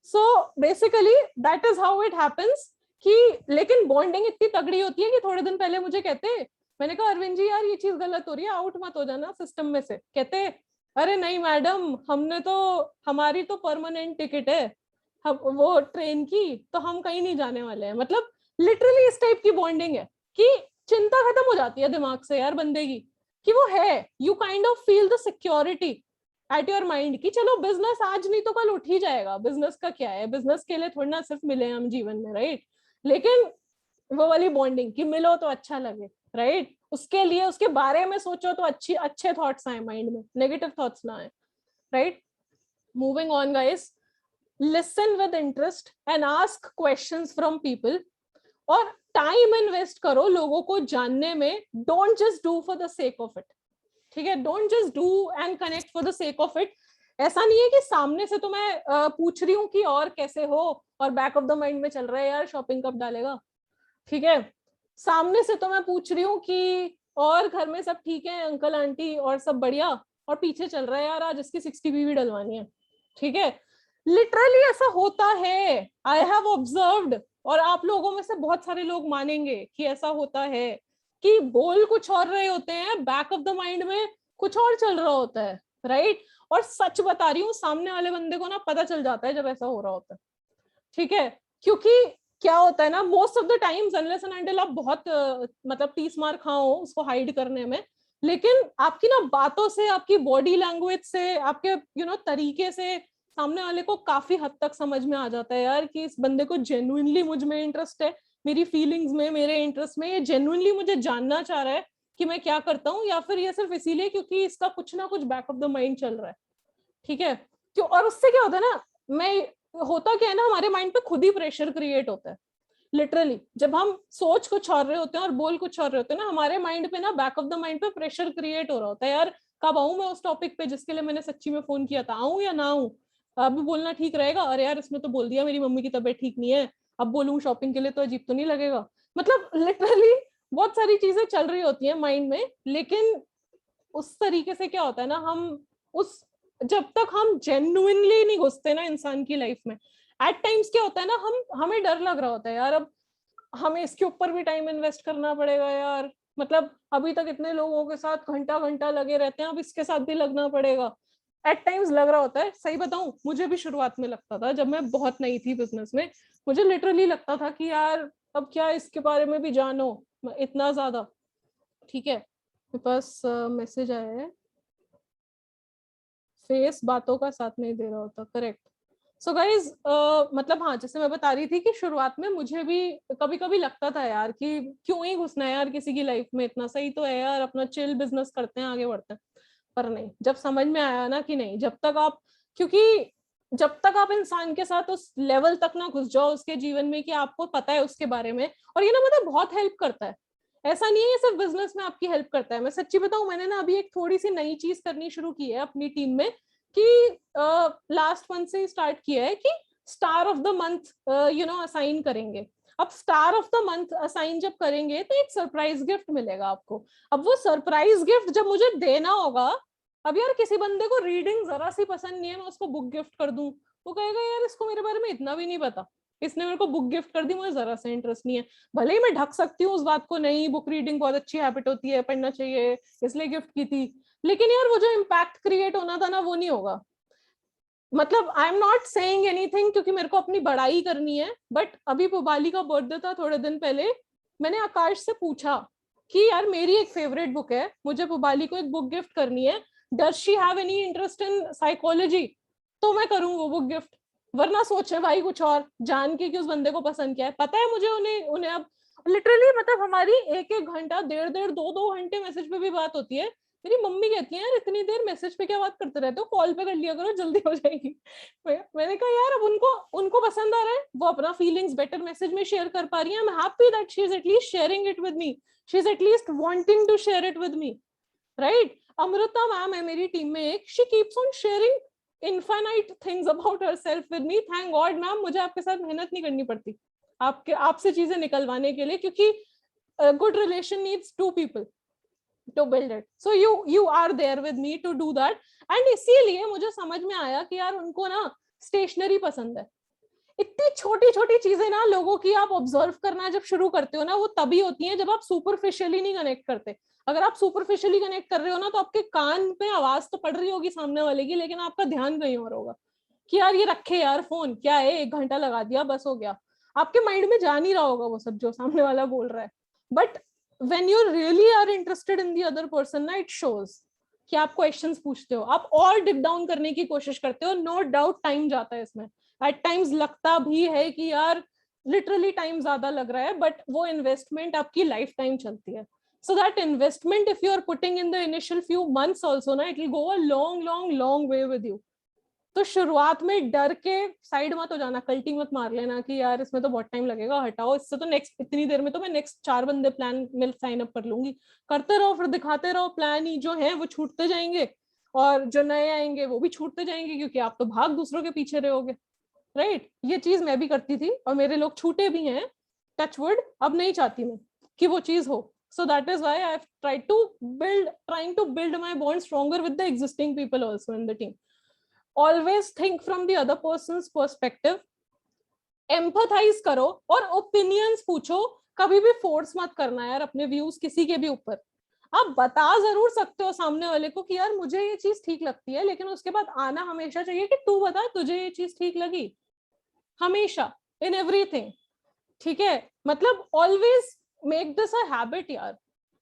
So basically that is how it happens कि, लेकिन बॉन्डिंग इतनी तगड़ी होती है कि थोड़े दिन पहले मुझे कहते, मैंने कहा अरविंद जी यार ये चीज गलत हो रही है, आउट मत हो जाना सिस्टम में से। कहते अरे नहीं मैडम, हमने तो, हमारी तो परमानेंट टिकट है, हम वो ट्रेन की, तो हम कहीं नहीं जाने वाले हैं। मतलब लिटरली इस टाइप की बॉन्डिंग है कि चिंता खत्म हो जाती है दिमाग से यार बंदे की, कि वो है, you kind of feel the security at your mind कि चलो बिजनेस आज नहीं तो कल उठ ही जाएगा, बिजनेस का क्या है, बिजनेस के लिए थोड़ी ना सिर्फ मिले हम जीवन में, राइट? लेकिन वो वाली बॉन्डिंग कि मिलो तो अच्छा लगे, राइट? उसके लिए उसके बारे में सोचो तो अच्छे थॉट्स आए माइंड में, नेगेटिव थॉट्स ना आए, right? Moving on guys, listen with interest and ask questions from people, और टाइम इन्वेस्ट करो लोगों को जानने में, don't just do for the sake of it. ठीक है, don't just do and connect for the sake of it. ऐसा नहीं है कि सामने से तो मैं पूछ रही हूँ कि और कैसे हो, और बैक ऑफ द माइंड में चल रहा है यार शॉपिंग कब डालेगा। ठीक है, सामने से तो मैं पूछ रही हूँ कि और घर में सब ठीक है अंकल आंटी और सब बढ़िया, और पीछे चल रहा है यार आज इसकी 60 बीवी डलवानी है। ठीक है, लिटरली ऐसा होता है, आई हैव ऑब्जर्व्ड, और आप लोगों में से बहुत सारे लोग मानेंगे कि ऐसा होता है कि बोल कुछ और रहे होते हैं, बैक ऑफ द माइंड में कुछ और चल रहा होता है, राइट? और सच बता रही हूँ, सामने वाले बंदे को ना पता चल जाता है जब ऐसा हो रहा होता है। ठीक है, क्योंकि क्या होता है ना, most of the times unless and until आप बहुत मतलब 30 मार खाओ उसको हाइड करने में, लेकिन आपकी ना बातों से, आपकी बॉडी लैंग्वेज से, आपके तरीके से सामने वाले को काफी हद तक समझ में आ जाता है यार कि इस बंदे को जेन्युइनली मुझ में इंटरेस्ट है, मेरी फीलिंग्स में, मेरे इंटरेस्ट में, ये जेन्युइनली मुझे जानना चाह रहा है कि मैं क्या करता हूँ, या फिर ये सिर्फ इसीलिए क्योंकि इसका कुछ ना कुछ बैक ऑफ द माइंड चल रहा है। ठीक है, क्यों? और उससे क्या होता है ना, मैं, होता क्या है ना, हमारे माइंड पे खुद ही प्रेशर क्रिएट होता है। लिटरली जब हम सोच कुछ और रहे होते हैं और बोल कुछ और रहे होते हैं ना, हमारे माइंड पे ना, बैक ऑफ द माइंड पे प्रेशर क्रिएट हो रहा होता है यार, कब आऊं मैं उस टॉपिक पे जिसके लिए मैंने सच्ची में फोन किया था, आऊं या ना आऊं, अब बोलना ठीक रहेगा, अरे यार इसने तो बोल दिया मेरी मम्मी की तबीयत ठीक नहीं है, अब बोलूं शॉपिंग के लिए तो अजीब तो नहीं लगेगा। मतलब लिटरली बहुत सारी चीजें चल रही होती हैं माइंड में, लेकिन उस तरीके से क्या होता है ना, हम उस, जब तक हम जेन्युइनली नहीं घुसते ना इंसान की लाइफ में, एट टाइम्स क्या होता है ना, हमें डर लग रहा होता है यार, अब हमें इसके ऊपर भी टाइम इन्वेस्ट करना पड़ेगा यार, मतलब अभी तक इतने लोगों के साथ घंटा घंटा लगे रहते हैं, अब इसके साथ भी लगना पड़ेगा। एट टाइम्स लग रहा होता है, सही बताऊं मुझे भी शुरुआत में लगता था, जब मैं बहुत नई थी बिजनेस में, मुझे लिटरली लगता था कि यार अब क्या इसके बारे में भी जानो इतना ज्यादा। ठीक है, मेरे पास मैसेज आया है, फेस बातों का साथ नहीं दे रहा होता, करेक्ट। सो गाइज मतलब हाँ, जैसे मैं बता रही थी कि शुरुआत में मुझे भी कभी कभी लगता था यार कि क्यों ही घुसना है यार किसी की लाइफ में, इतना सही तो है यार, अपना चिल बिजनेस करते हैं, आगे बढ़ते हैं। पर नहीं, जब समझ में आया ना कि नहीं, जब तक आप, क्योंकि जब तक आप इंसान के साथ उस लेवल तक ना घुस जाओ उसके जीवन में कि आपको पता है उसके बारे में, और ये ना मतलब बहुत हेल्प करता है। ऐसा नहीं है ये सिर्फ बिजनेस में आपकी हेल्प करता है। मैं सच्ची बताऊं, मैंने ना अभी एक थोड़ी सी नई चीज करनी शुरू की है अपनी टीम में, कि लास्ट मंथ से स्टार्ट किया है कि star of the month assign करेंगे। अब star of the month assign जब करेंगे तो एक सरप्राइज गिफ्ट मिलेगा आपको। अब वो सरप्राइज गिफ्ट जब मुझे देना होगा, अब यार किसी बंदे को रीडिंग जरा सी पसंद नहीं है, मैं उसको बुक गिफ्ट कर दूं, वो कहेगा यार इसको मेरे बारे में इतना भी नहीं पता, इसने मेरे को बुक गिफ्ट कर दी, मुझे जरा सा इंटरेस्ट नहीं है। भले ही मैं ढक सकती हूँ उस बात को, नहीं बुक रीडिंग बहुत अच्छी हैबिट होती है, पढ़ना चाहिए, इसलिए गिफ्ट की थी, लेकिन यार वो जो इम्पैक्ट क्रिएट होना था ना, वो नहीं होगा। मतलब आई एम नॉट सेइंग एनीथिंग क्योंकि मेरे को अपनी बड़ाई करनी है, बट अभी पुबाली का बर्थडे था थोड़े दिन पहले, मैंने आकाश से पूछा कि यार मेरी एक फेवरेट बुक है, मुझे पुबाली को एक बुक गिफ्ट करनी है, does she have any interest in psychology, तो मैं करूँ वो बुक गिफ्ट। वरना सोचे भाई कुछ और जान के कि उस बंदे को पसंद क्या है, पता है मुझे उन्हें उन्हें अब लिटरली मतलब हमारी एक एक घंटा, डेढ़ डेढ़ दो दो घंटे मैसेज पे भी बात होती है। मेरी मम्मी कहती है यार इतनी देर मैसेज पे क्या बात करते रहते हो, कॉल पे कर लिया करो, जल्दी हो जाएगी। मैंने कहा यार अब उनको उनको पसंद आ रहा है, वो अपना फीलिंग्स बेटर मैसेज में शेयर कर पा रही है, I am happy that she is at least sharing it with me, she is at least wanting to share it with me, right. Amrita ma'am है मेरी टीम में एक, she keeps on sharing infinite things about herself with me. Thank God ma'am, मुझे आपके साथ मेहनत नहीं करनी पड़ती आपके आपसे चीजें निकलवाने के लिए, क्योंकि good relation needs to people to build it, so you are there with me to do that। and इसीलिए मुझे समझ में आया कि यार उनको ना स्टेशनरी पसंद है। इतनी छोटी छोटी चीजें ना लोगों की आप ऑब्जर्व करना जब शुरू करते हो ना, वो तभी होती हैं जब आप सुपरफिशियली नहीं कनेक्ट करते। अगर आप सुपरफिशियली कनेक्ट कर रहे हो ना, तो आपके कान पे आवाज तो पड़ रही होगी सामने वाले की, लेकिन आपका ध्यान कहीं और होगा कि यार ये रखे यार फोन, क्या है 1 घंटा लगा दिया बस हो गया। आपके माइंड में जा नहीं रहा होगा वो सब जो सामने वाला बोल रहा है, but when you really are interested in the other person ना, it shows कि आप क्वेश्चंस पूछते हो, आप और डिप डाउन करने की कोशिश करते हो। नो डाउट टाइम जाता है इसमें, एट टाइम्स लगता भी है कि यार लिटरली टाइम ज्यादा लग रहा है, बट वो इन्वेस्टमेंट आपकी लाइफ टाइम चलती है। so that investment if you are putting in the initial few months also ना, it will go a long long long way with you। तो शुरुआत में डर के साइड मत हो जाना, कल्टी मत मार लेना कि यार इसमें तो बहुत टाइम लगेगा, हटाओ इससे, तो नेक्स्ट इतनी देर में तो मैं नेक्स्ट 4 बंदे प्लान में साइन अप कर लूंगी। करते रहो, फिर दिखाते रहो, प्लान ही जो है वो छूटते जाएंगे, और जो नए आएंगे वो भी छूटते जाएंगे, क्योंकि आप तो भाग दूसरों के पीछे रहोगे, राइट। ये चीज मैं भी करती थी और मेरे लोग छूटे भी हैं, टचवुड। अब नहीं चाहती मैं कि वो चीज हो। so that is why I have trying to build my bond stronger with the existing people also in the team। always think from the other person's perspective, empathize करो और ओपिनियंस पूछो। कभी भी फोर्स मत करना यार अपने व्यूज किसी के भी ऊपर। आप बता जरूर सकते हो सामने वाले को कि यार मुझे ये चीज ठीक लगती है, लेकिन उसके बाद आना हमेशा चाहिए कि तू बता तुझे ये चीज ठीक लगी, हमेशा, इन एवरीथिंग, ठीक है। मतलब always make this a habit यार।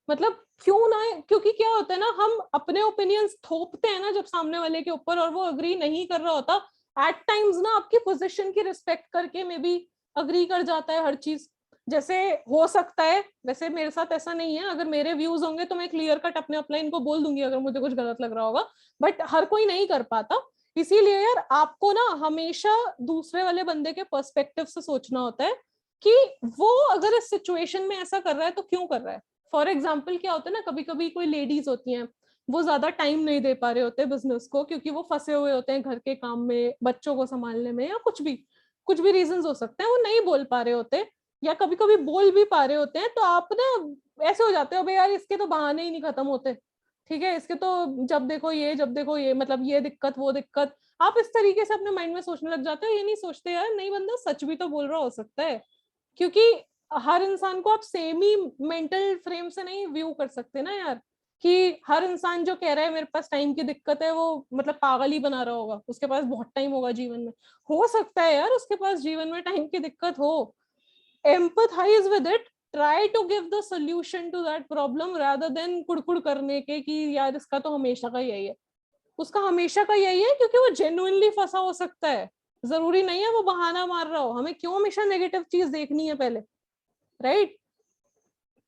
मतलब क्यों ना, क्योंकि क्या होता है ना, हम अपने ओपिनियंस थोपते हैं ना जब सामने वाले के ऊपर, और वो अग्री नहीं कर रहा होता, एट टाइम्स ना आपकी पोजीशन की रिस्पेक्ट करके मे बी अग्री कर जाता है हर चीज। जैसे हो सकता है, वैसे मेरे साथ ऐसा नहीं है, अगर मेरे व्यूज होंगे तो मैं क्लियर कट अपने अपलाइन को बोल दूंगी अगर मुझे कुछ गलत लग रहा होगा, बट हर कोई नहीं कर पाता। इसीलिए यार आपको ना हमेशा दूसरे वाले बंदे के पर्सपेक्टिव से सोचना होता है कि वो अगर इस सिचुएशन में ऐसा कर रहा है तो क्यों कर रहा है। फॉर एग्जाम्पल क्या होता है ना, कभी कभी कोई लेडीज होती हैं, वो ज्यादा टाइम नहीं दे पा रहे होते बिजनेस को, क्योंकि वो फंसे हुए होते हैं घर के काम में, बच्चों को संभालने में, या कुछ भी रीजंस हो सकते हैं, वो नहीं बोल पा रहे होते, या कभी कभी बोल भी पा रहे होते हैं, तो आप ना ऐसे हो जाते हो भाई यार इसके तो बहाने ही नहीं खत्म होते, ठीक है, इसके तो जब देखो ये मतलब ये दिक्कत वो दिक्कत, आप इस तरीके से अपने माइंड में सोचने लग जाते हो। ये नहीं सोचते यार नहीं बंदा सच भी तो बोल रहा हो सकता है, क्योंकि हर इंसान को आप सेम ही मेंटल फ्रेम से नहीं व्यू कर सकते ना यार, कि हर इंसान जो कह रहा है मेरे पास टाइम की दिक्कत है, वो मतलब पागल ही बना रहा होगा, उसके पास बहुत टाइम होगा जीवन में। हो सकता है यार उसके पास जीवन में टाइम की दिक्कत हो, empathise with it, try to give the solution to that problem rather than कुड़कुड़ करने के कि यार इसका तो हमेशा का यही है। उसका हमेशा का यही है क्योंकि वो जेन्युइनली फंसा हो सकता है, जरूरी नहीं है वो बहाना मार रहा हो। हमें क्यों हमेशा नेगेटिव चीज देखनी है पहले, right?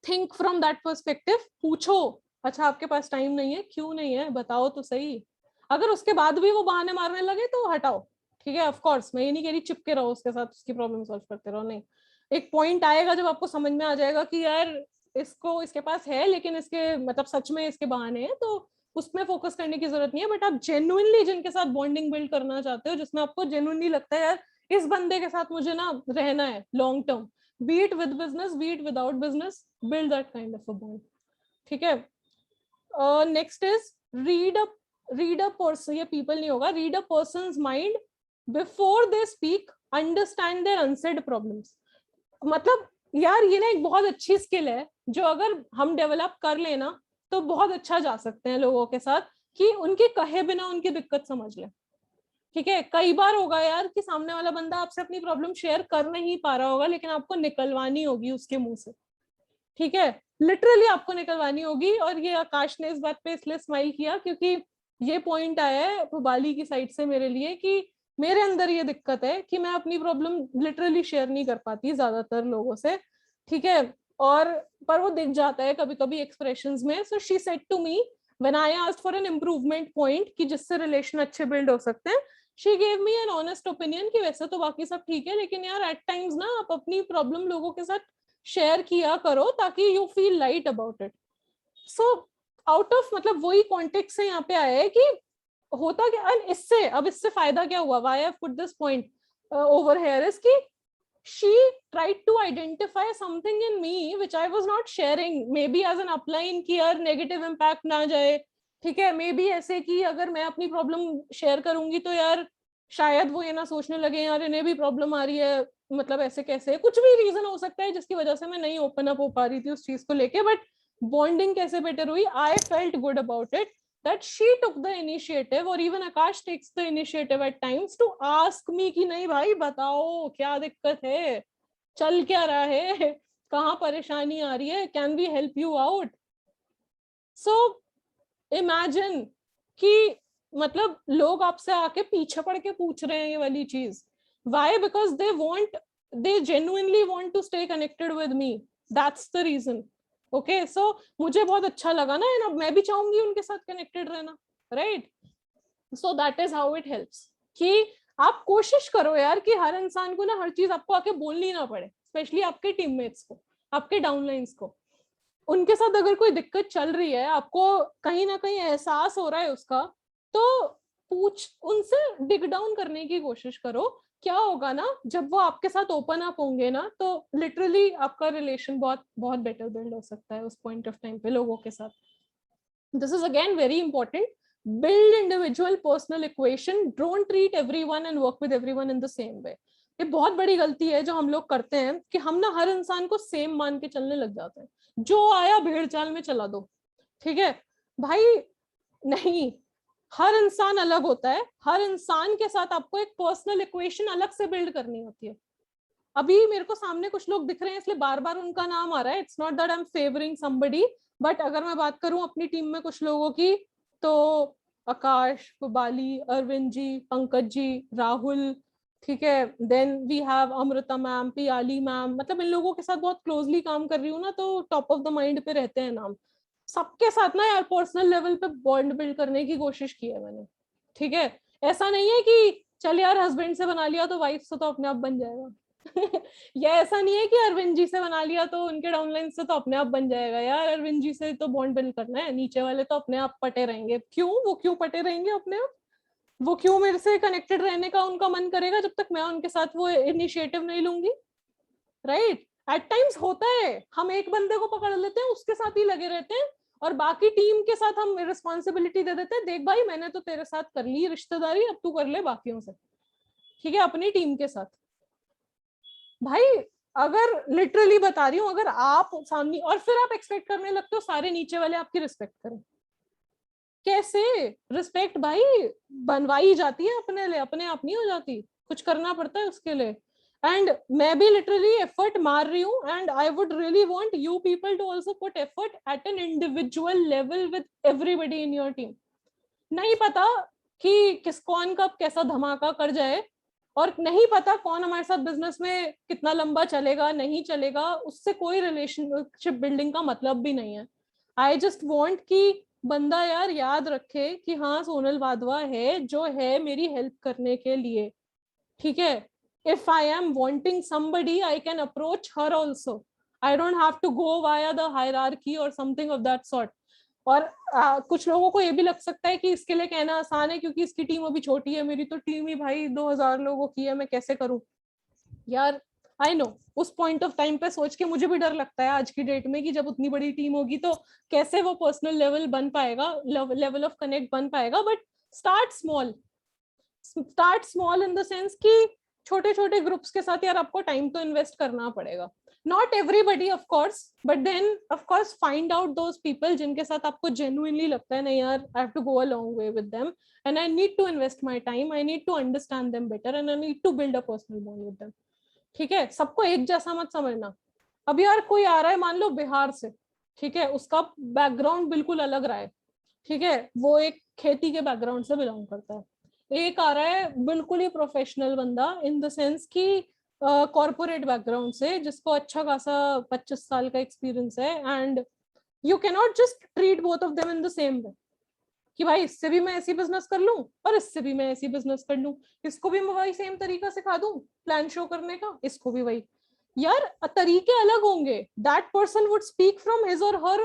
Think from that perspective, पूछो अच्छा आपके पास टाइम नहीं है, क्यों नहीं है बताओ तो सही। अगर उसके बाद भी वो बहाने मारने लगे तो हटाओ, ठीक है? ऑफ कोर्स मैं ये नहीं कह रही चिपके रहो उसके साथ, उसकी प्रॉब्लम सॉल्व करते रहो, नहीं। एक पॉइंट आएगा जब आपको समझ में आ जाएगा कि यार इसको इसके पास है लेकिन इसके मतलब सच में इसके बहाने हैं, तो उसमें फोकस करने की जरूरत नहीं है। बट आप जेन्युइनली जिनके साथ बॉन्डिंग बिल्ड करना चाहते हो, जिसमें आपको जेन्युइनली लगता है यार इस बंदे के साथ मुझे ना रहना है long term, be it with business, be it without business, build that kind of a bond, ठीक है? Next is read a person, ये people नहीं होगा, read a person's mind before they speak, understand their unsaid problems। मतलब यार ये ना एक बहुत अच्छी स्किल है जो अगर हम डेवलप कर लेना तो बहुत अच्छा जा सकते हैं लोगों के साथ, कि उनके कहे बिना उनकी दिक्कत समझ ले, ठीक है? कई बार होगा यार कि सामने वाला बंदा आपसे अपनी प्रॉब्लम शेयर कर नहीं पा रहा होगा लेकिन आपको निकलवानी होगी उसके मुंह से, ठीक है? लिटरली आपको निकलवानी होगी। और ये आकाश ने इस बात पे इसलिए स्माइल किया क्योंकि ये पॉइंट आया है पुबाली की साइड से मेरे लिए कि मेरे अंदर ये दिक्कत है कि मैं अपनी प्रॉब्लम लिटरली शेयर नहीं कर पाती ज्यादातर लोगों से, ठीक है? और पर वो दिख जाता है कभी कभी एक्सप्रेशंस में। So she said to me when I asked for an improvement point कि जिससे रिलेशन अच्छे बिल्ड हो सकते हैं, she gave me an honest opinion कि वैसे तो बाकी सब ठीक है लेकिन यार एट टाइम्स ना आप अपनी प्रॉब्लम लोगों के साथ शेयर किया करो ताकि you feel light about it. So out of मतलब वही कॉन्टेक्स्ट से यहाँ पे आया है कि होता क्या, इससे अब इससे फायदा क्या हुआ, why I put this point over here is कि she tried to identify something in me which I was not sharing, maybe as an upline कि यार negative impact ना जाए, ठीक है? मे बी ऐसे कि अगर मैं अपनी प्रॉब्लम शेयर करूंगी तो यार शायद वो ये ना सोचने लगे यार इन्हें भी प्रॉब्लम आ रही है, मतलब ऐसे कैसे, कुछ भी रीजन हो सकता है जिसकी वजह से मैं नहीं ओपन अप हो पा रही थी उस चीज को लेके। बट बॉन्डिंग कैसे बेटर हुई, I felt good about it that she took the initiative, or even Akash takes the initiative at times to ask me कि नहीं भाई बताओ क्या दिक्कत है, चल क्या रहा है, कहाँ परेशानी आ रही है, can we help you out? So imagine कि मतलब लोग आपसे आके पीछे पड़ के पूछ रहे हैं ये वाली चीज, why? Because they genuinely want to stay connected with me, that's the reason। Okay so मुझे बहुत अच्छा लगा ना, अब मैं भी चाहूंगी उनके साथ कनेक्टेड रहना, right? So that is how it helps कि आप कोशिश करो यार कि हर इंसान को ना हर चीज आपको आके बोलनी ना पड़े, स्पेशली आपके टीममेट्स को, आपके डाउनलाइंस को। उनके साथ अगर कोई दिक्कत चल रही है, आपको कहीं ना कहीं एहसास हो रहा है उसका, तो उनसे डिग डाउन करने की कोशिश करो। क्या होगा ना जब वो आपके साथ ओपन अप होंगे ना, तो लिटरली आपका रिलेशन बहुत बहुत बेटर बिल्ड हो सकता है उस पॉइंट ऑफ टाइम पे लोगों के साथ। This is again very important, build individual personal equation, don't treat everyone and work with everyone in the same way। ये बहुत बड़ी गलती है जो हम लोग करते हैं कि हम ना हर इंसान को सेम मान के चलने लग जाते हैं, जो आया भेड़ चाल में चला दो, ठीक है भाई? नहीं, हर इंसान अलग होता है, हर इंसान के साथ आपको एक पर्सनल इक्वेशन अलग से बिल्ड करनी होती है। अभी मेरे को सामने कुछ लोग दिख रहे हैं इसलिए बार बार उनका नाम आ रहा है, it's not that I am favouring somebody, but अगर मैं बात करूं अपनी टीम में कुछ लोगों की, तो आकाश, पुबाली, अरविंद जी, पंकज जी, राहुल, ठीक है, then we have Amrita ma'am, Piyali ma'am, मतलब इन लोगों के साथ बहुत क्लोजली काम कर रही हूँ ना, तो टॉप ऑफ द माइंड पे रहते हैं नाम। सबके साथ ना यार पर्सनल लेवल पे बॉन्ड बिल्ड करने की कोशिश की है मैंने, ठीक है? ऐसा नहीं है कि चल यार हस्बैंड से बना लिया तो वाइफ से तो अपने आप बन जाएगा या ऐसा नहीं है कि अरविंद जी से बना लिया तो उनके डाउनलाइन से तो अपने आप बन जाएगा। यार अरविंद जी से तो बॉन्ड बिल्ड करना है, नीचे वाले तो अपने आप पटे रहेंगे। क्यों? वो क्यों पटे रहेंगे अपने आप? वो क्यों मेरे से कनेक्टेड रहने का उनका मन करेगा जब तक मैं उनके साथ वो इनिशिएटिव नहीं लूंगी, राइट? एट टाइम्स होता है हम एक बंदे को पकड़ लेते हैं, उसके साथ ही लगे रहते हैं, और बाकी टीम के साथ हम रिस्पॉन्सिबिलिटी दे देते हैं, देख भाई मैंने तो तेरे साथ कर ली रिश्तेदारी, अब तू कर ले बाकियों से, ठीक है? अपनी टीम के साथ भाई, अगर लिटरली बता रही हूँ, अगर आप सामने और फिर आप एक्सपेक्ट करने लगते हो सारे नीचे वाले आपकी रिस्पेक्ट करें, कैसे? रिस्पेक्ट भाई बनवाई जाती है अपने लिए, अपने आप नहीं हो जाती, कुछ करना पड़ता है उसके लिए। एंड मैं भी लिटरली एफर्ट मार रही हूँ, and I would really want you people to also put effort at an individual level with everybody in your team. नहीं पता कि कौन कब कैसा धमाका कर जाए, और नहीं पता कौन हमारे साथ बिजनेस में कितना लंबा चलेगा नहीं चलेगा, उससे कोई रिलेशनशिप बिल्डिंग का मतलब भी नहीं है। आई जस्ट वॉन्ट कि बंदा यार याद रखे कि हाँ सोनल वाधवा है जो है मेरी हेल्प करने के लिए, ठीक है। If I am wanting somebody I can approach her also. I don't have to go via the hierarchy or something of that sort. और कुछ लोगों को ये भी लग सकता है कि इसके लिए कहना आसान है क्योंकि इसकी टीम अभी छोटी है, मेरी तो टीम ही भाई 2000 लोगों की है, मैं कैसे करूं यार। आई नो उस पॉइंट ऑफ टाइम पे सोच के मुझे भी डर लगता है आज की डेट में कि जब उतनी बड़ी टीम होगी तो कैसे वो पर्सनल लेवल बन पाएगा, लेवल ऑफ कनेक्ट बन पाएगा। But start small in the sense कि छोटे छोटे ग्रुप्स के साथ यार आपको टाइम तो इन्वेस्ट करना पड़ेगा। Not everybody of course, but then of course find out those people जिनके साथ आपको जेन्युइनली लगता है नहीं यार I have to go a long way with them, and I need to invest my time, I need to understand them better, and I need to build a personal bond with them. ठीक है, सबको एक जैसा मत समझना। अब यार कोई आ रहा है मान लो बिहार से, ठीक है, उसका बैकग्राउंड बिल्कुल अलग रहा है, ठीक है, वो एक खेती के बैकग्राउंड से बिलोंग करता है। एक आ रहा है बिल्कुल ही प्रोफेशनल बंदा इन द सेंस कि कॉर्पोरेट बैकग्राउंड से, जिसको अच्छा खासा 25 साल का एक्सपीरियंस है, and you can not just treat both of them in the same way कि भाई इससे भी मैं ऐसी बिजनेस कर लूं और इससे भी मैं ऐसी बिजनेस कर लूं, इसको भी मैं वही सेम तरीका सिखा दूं प्लान शो करने का, इसको भी वही। यार तरीके अलग होंगे। That person would speak from his और हर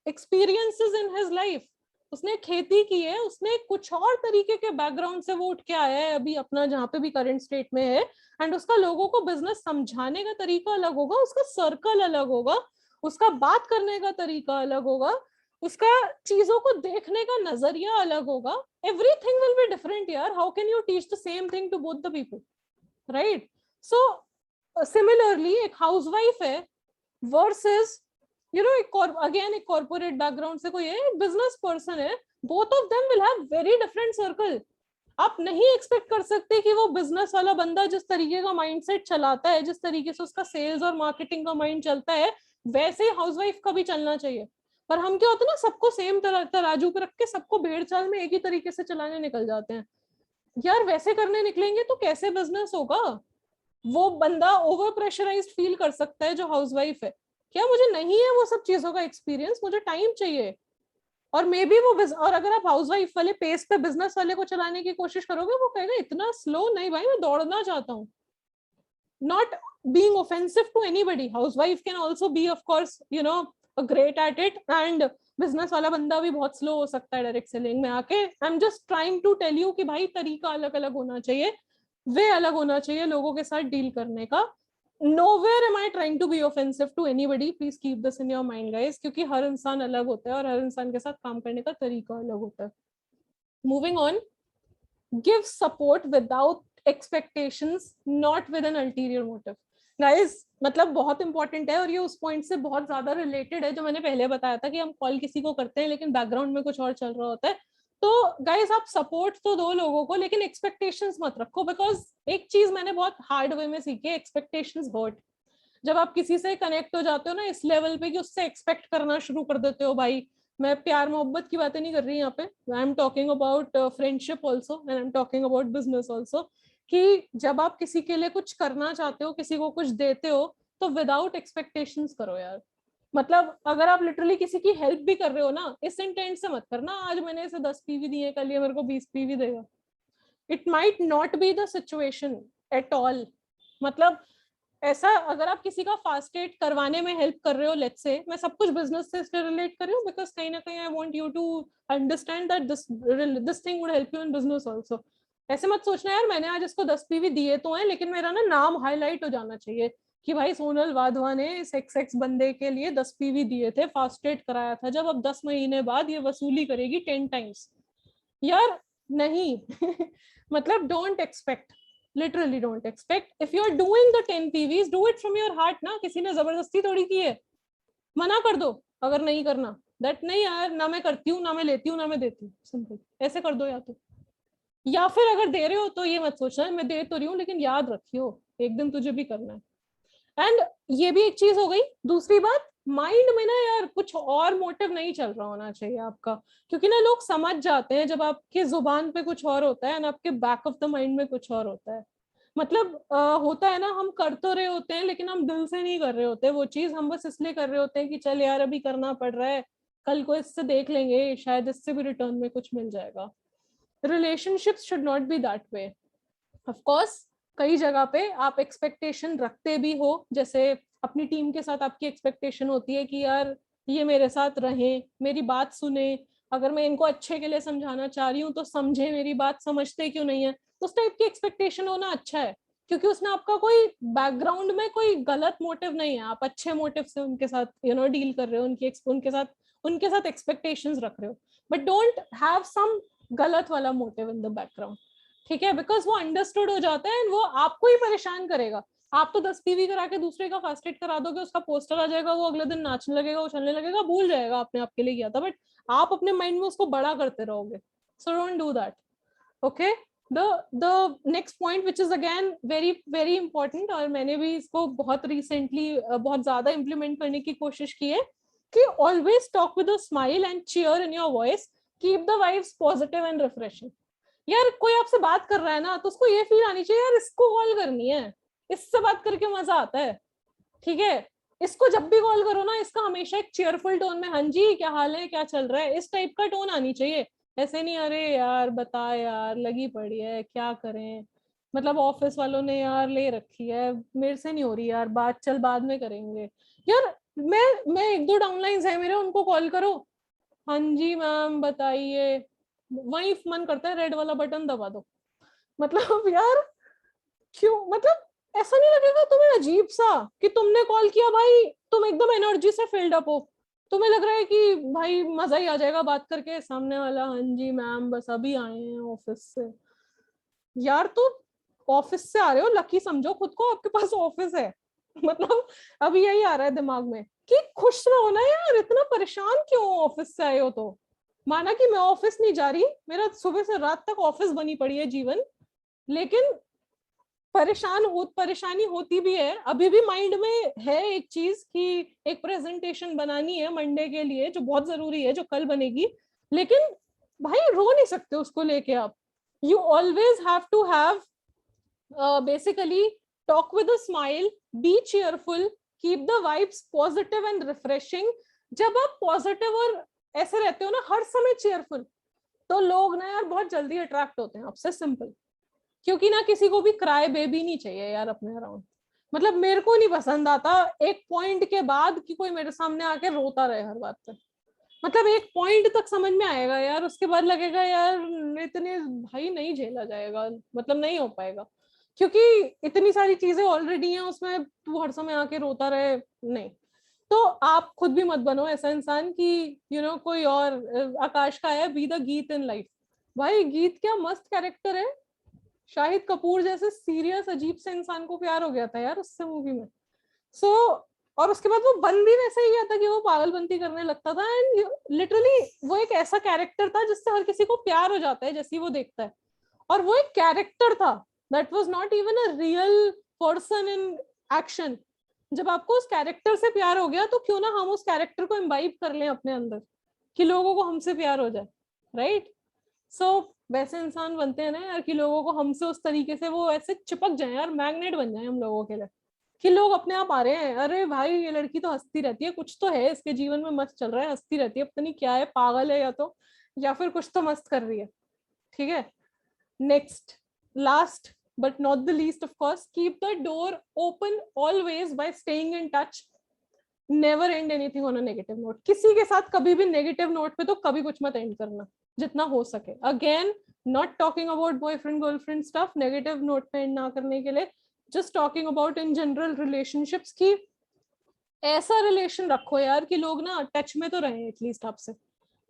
एक्सपीरियंसेस इन हिज लाइफ। उसने खेती की है, उसने कुछ और तरीके के बैकग्राउंड से वो उठ के आया है अभी अपना जहाँ पे भी करंट स्टेट में है, एंड उसका लोगों को बिजनेस समझाने का तरीका अलग होगा, उसका सर्कल अलग होगा, उसका बात करने का तरीका अलग होगा, उसका चीजों को देखने का नजरिया अलग होगा। एवरीथिंग विल बी डिफरेंट यार। How can you teach the same thing to both the people, right? So similarly एक हाउसवाइफ है वर्सेस एक कॉर्पोरेट बैकग्राउंड से कोई है, बिजनेस पर्सन है, both of them will have very different circle. आप नहीं एक्सपेक्ट कर सकते कि वो बिजनेस वाला बंदा जिस तरीके का माइंडसेट चलाता है, जिस तरीके से उसका सेल्स और मार्केटिंग का माइंड चलता है, वैसे ही हाउसवाइफ का भी चलना चाहिए। पर हम क्या होता है ना, सबको सेम तराजू पे रख के सबको भेड़ चाल में एक ही तरीके से चलाने निकल जाते हैं। यार वैसे करने निकलेंगे तो कैसे बिजनेस होगा? वो बंदा ओवर प्रेशराइज्ड फील कर सकता है जो हाउसवाइफ है, क्या मुझे नहीं है वो सब चीजों का एक्सपीरियंस, मुझे टाइम चाहिए। और मे बी वो और अगर आप हाउसवाइफ वाले पेस पे बिजनेस वाले को चलाने की कोशिश करोगे, वो कहेगा इतना स्लो नहीं भाई, मैं दौड़ना चाहता हूँ। Not being offensive to anybody, housewife can also be of course great at it, and business वाला बंदा भी बहुत स्लो हो सकता है डायरेक्ट सेलिंग में आके। I am just trying to tell you कि भाई तरीका अलग अलग होना चाहिए, वे अलग होना चाहिए लोगों के साथ डील करने का। nowhere am I trying to be offensive to anybody, please keep this in your mind guys, क्योंकि हर इंसान अलग होता है और हर इंसान के साथ काम करने का तरीका अलग होता है। Moving on, give support without expectations, not with an ulterior motive. Guys, मतलब बहुत इंपॉर्टेंट है और ये उस पॉइंट से बहुत ज्यादा रिलेटेड है जो मैंने पहले बताया था कि हम कॉल किसी को करते हैं लेकिन बैकग्राउंड में कुछ और चल रहा होता है। तो गाइस आप सपोर्ट तो दो लोगों को, लेकिन एक्सपेक्टेशंस मत रखो, बिकॉज एक चीज मैंने बहुत हार्ड वे में सीखी है, एक्सपेक्टेशंस हर्ट। जब आप किसी से कनेक्ट हो जाते हो ना इस लेवल पे कि उससे एक्सपेक्ट करना शुरू कर देते हो, भाई मैं प्यार मोहब्बत की बातें नहीं कर रही यहाँ पे, I am talking about friendship also and I am talking about business also, कि जब आप किसी के लिए कुछ करना चाहते हो, किसी को कुछ देते हो, तो विदाउट एक्सपेक्टेशंस करो यार। मतलब अगर आप लिटरली किसी की हेल्प भी कर रहे हो ना, इस इंटेंट से मत करना आज मैंने इसे 10 पीवी दिए, कल ये मेरे को 20 पीवी देगा। It might not be the situation at all. मतलब ऐसा अगर आप किसी का फास्ट एड करवाने में हेल्प कर रहे हो, लेट्स से मैं सब कुछ बिजनेस से इसलिए रिलेट कर रही हूँ बिकॉज कहीं ना कहीं I want you to understand that this thing would help you in business also. ऐसे मत सोचना यार मैंने आज इसको 10 पीवी दिए तो हैं, लेकिन मेरा ना नाम हाईलाइट हो जाना चाहिए कि भाई सोनल वाधवा ने इस एक्स बंदे के लिए 10 पीवी दिए थे, फास्ट एड कराया था, जब अब 10 महीने बाद ये वसूली करेगी 10 टाइम्स। यार नहीं मतलब don't expect, literally don't expect. If you are doing the 10 PVs, do it from your heart ना, किसी ने जबरदस्ती थोड़ी की है। मना कर दो अगर नहीं करना, दैट नहीं यार ना मैं करती हूँ, ना मैं लेती हूँ, ना मैं देती हूँ, सिंपल ऐसे कर दो। या फिर अगर दे रहे हो तो ये मत सोचना मैं दे तो रही हूँ लेकिन याद रखियो एक दिन तुझे भी करना है। एंड ये भी एक चीज हो गई। दूसरी बात, माइंड में ना यार कुछ और मोटिव नहीं चल रहा होना चाहिए आपका, क्योंकि ना लोग समझ जाते हैं जब आपके जुबान पे कुछ और होता है ना आपके बैक ऑफ द माइंड में कुछ और होता है। मतलब होता है ना, हम कर तो रहे होते हैं लेकिन हम दिल से नहीं कर रहे होते वो चीज, हम बस इसलिए कर रहे होते हैं कि चल यार अभी करना पड़ रहा है, कल को इससे देख लेंगे, शायद इससे भी रिटर्न में कुछ मिल जाएगा। Relationships should not be that way. Of course कई जगह पे आप एक्सपेक्टेशन रखते भी हो, जैसे अपनी टीम के साथ आपकी एक्सपेक्टेशन होती है कि यार ये मेरे साथ रहें, मेरी बात सुने, अगर मैं इनको अच्छे के लिए समझाना चाह रही हूँ तो समझे मेरी बात, समझते क्यों नहीं है। उस टाइप की एक्सपेक्टेशन होना अच्छा है, क्योंकि उसमें आपका कोई बैकग्राउंड में कोई गलत मोटिव नहीं है, आप अच्छे मोटिव से उनके साथ डील कर रहे हो, उनके साथ एक्सपेक्टेशंस रख रहे हो, बट डोंट हैव सम गलत वाला मोटिव इन द बैकग्राउंड। ठीक है, बिकॉज वो अंडरस्टूड हो जाता है एंड वो आपको ही परेशान करेगा। आप तो 10 पीवी करा के दूसरे का फर्स्ट एड करा दोगे, उसका पोस्टर आ जाएगा, वो अगले दिन नाचने लगेगा, उछलने लगेगा, भूल जाएगा आपने आपके लिए किया था, बट आप अपने माइंड में उसको बड़ा करते रहोगे। So don't do that. Okay, the next point which is again very very important, और मैंने भी इसको बहुत रिसेंटली बहुत ज्यादा इंप्लीमेंट करने की कोशिश की है, कि always talk with a smile and cheer in your voice, keep the vibes positive and refreshing. यार कोई आपसे बात कर रहा है ना तो उसको ये फील आनी चाहिए यार इसको कॉल करनी है, इससे बात करके मजा आता है। ठीक है, इसको जब भी कॉल करो ना, इसका हमेशा एक चेयरफुल टोन में, हाँ जी क्या हाल है, क्या चल रहा है, इस टाइप का टोन आनी चाहिए। ऐसे नहीं अरे यार बता यार लगी पड़ी है क्या करें, मतलब ऑफिस वालों ने यार ले रखी है, मेरे से नहीं हो रही यार बात, चल बाद में करेंगे। यार मैं एक दो डाउनलाइंस है मेरे, उनको कॉल करो, हाँ जी मैम बताइए, वही मन करता है रेड वाला बटन दबा दो। मतलब यार क्यों, मतलब ऐसा नहीं लगेगा तुम्हें अजीब सा कि तुमने कॉल किया भाई, तुम एकदम एनर्जी से फिल्ड अप हो, तुम्हें लग रहा है कि भाई मजा ही आ जाएगा बात करके, सामने वाला हाँ जी मैम बस अभी आए हैं ऑफिस से। यार तो ऑफिस से आ रहे हो, लकी समझो खुद को, आपके पास ऑफिस है। मतलब अभी यही आ रहा है दिमाग में कि खुश रहो ना यार, इतना परेशान क्यों ऑफिस से आए हो तो। माना कि मैं ऑफिस नहीं जा रही, मेरा सुबह से रात तक ऑफिस बनी पड़ी है जीवन, लेकिन परेशानी होती भी है, अभी भी माइंड में है एक चीज कि एक प्रेजेंटेशन बनानी है मंडे के लिए जो बहुत जरूरी है, जो कल बनेगी, लेकिन भाई रो नहीं सकते उसको लेके आप। You always have to have basically talk with a smile, be cheerful, keep the vibes positive and refreshing. जब आप पॉजिटिव और ऐसे रहते हो ना हर समय चीयरफुल, तो लोग ना यार बहुत जल्दी अट्रैक्ट होते हैं आपसे, सिंपल। क्योंकि ना किसी को भी क्राई बेबी नहीं चाहिए यार अपने अराउंड। मतलब मेरे को नहीं पसंद आता एक पॉइंट के बाद कि कोई मेरे सामने आके रोता रहे हर बात पे। मतलब एक पॉइंट तक समझ में आएगा यार, उसके बाद लगेगा यार इतने भाई नहीं झेला जाएगा, मतलब नहीं हो पाएगा, क्योंकि इतनी सारी चीजें ऑलरेडी हैं उसमें, तू हर समय आके रोता रहे, नहीं। तो आप खुद भी मत बनो ऐसा इंसान कि कोई और आकाश का है बी द गीत इन लाइफ। भाई गीत क्या मस्त कैरेक्टर है, शाहिद कपूर जैसे सीरियस अजीब से इंसान को प्यार हो गया था यार उससे मूवी में। सो और उसके बाद वो बन भी वैसे ही गया था कि वो पागलपंती करने लगता था, एंड लिटरली वो एक ऐसा कैरेक्टर था जिससे हर किसी को प्यार हो जाता है जैसे ही वो देखता है। और वो एक कैरेक्टर था, that was not even a real person in action. जब आपको उस कैरेक्टर से प्यार हो गया तो क्यों ना हम उस कैरेक्टर को इम्बाइब कर लें अपने अंदर, कि लोगों को हमसे प्यार हो जाए, राइट। सो वैसे इंसान बनते हैं ना यार कि लोगों को हमसे उस तरीके से वो ऐसे चिपक जाए यार, मैग्नेट बन जाए हम लोगों के लिए, कि लोग अपने आप आ रहे हैं, अरे भाई ये लड़की तो हंसती रहती है, कुछ तो है इसके जीवन में मस्त चल रहा है, हंसती रहती है, पता नहीं क्या है, पागल है या फिर कुछ तो मस्त कर रही है। ठीक है, next, last but not the least of course, keep the door open always bye staying in touch, never and anything on a negative note. किसी के साथ कभी भी नेगेटिव नोट पे तो कभी कुछ मत एंड करना, जितना हो सके। Again not talking about boyfriend girlfriend stuff, negative note पे एंड ना करने के लिए, just talking about in general relationships की ऐसा रिलेशन रखो यार कि लोग ना टच में तो रहे एटलीस्ट आपसे।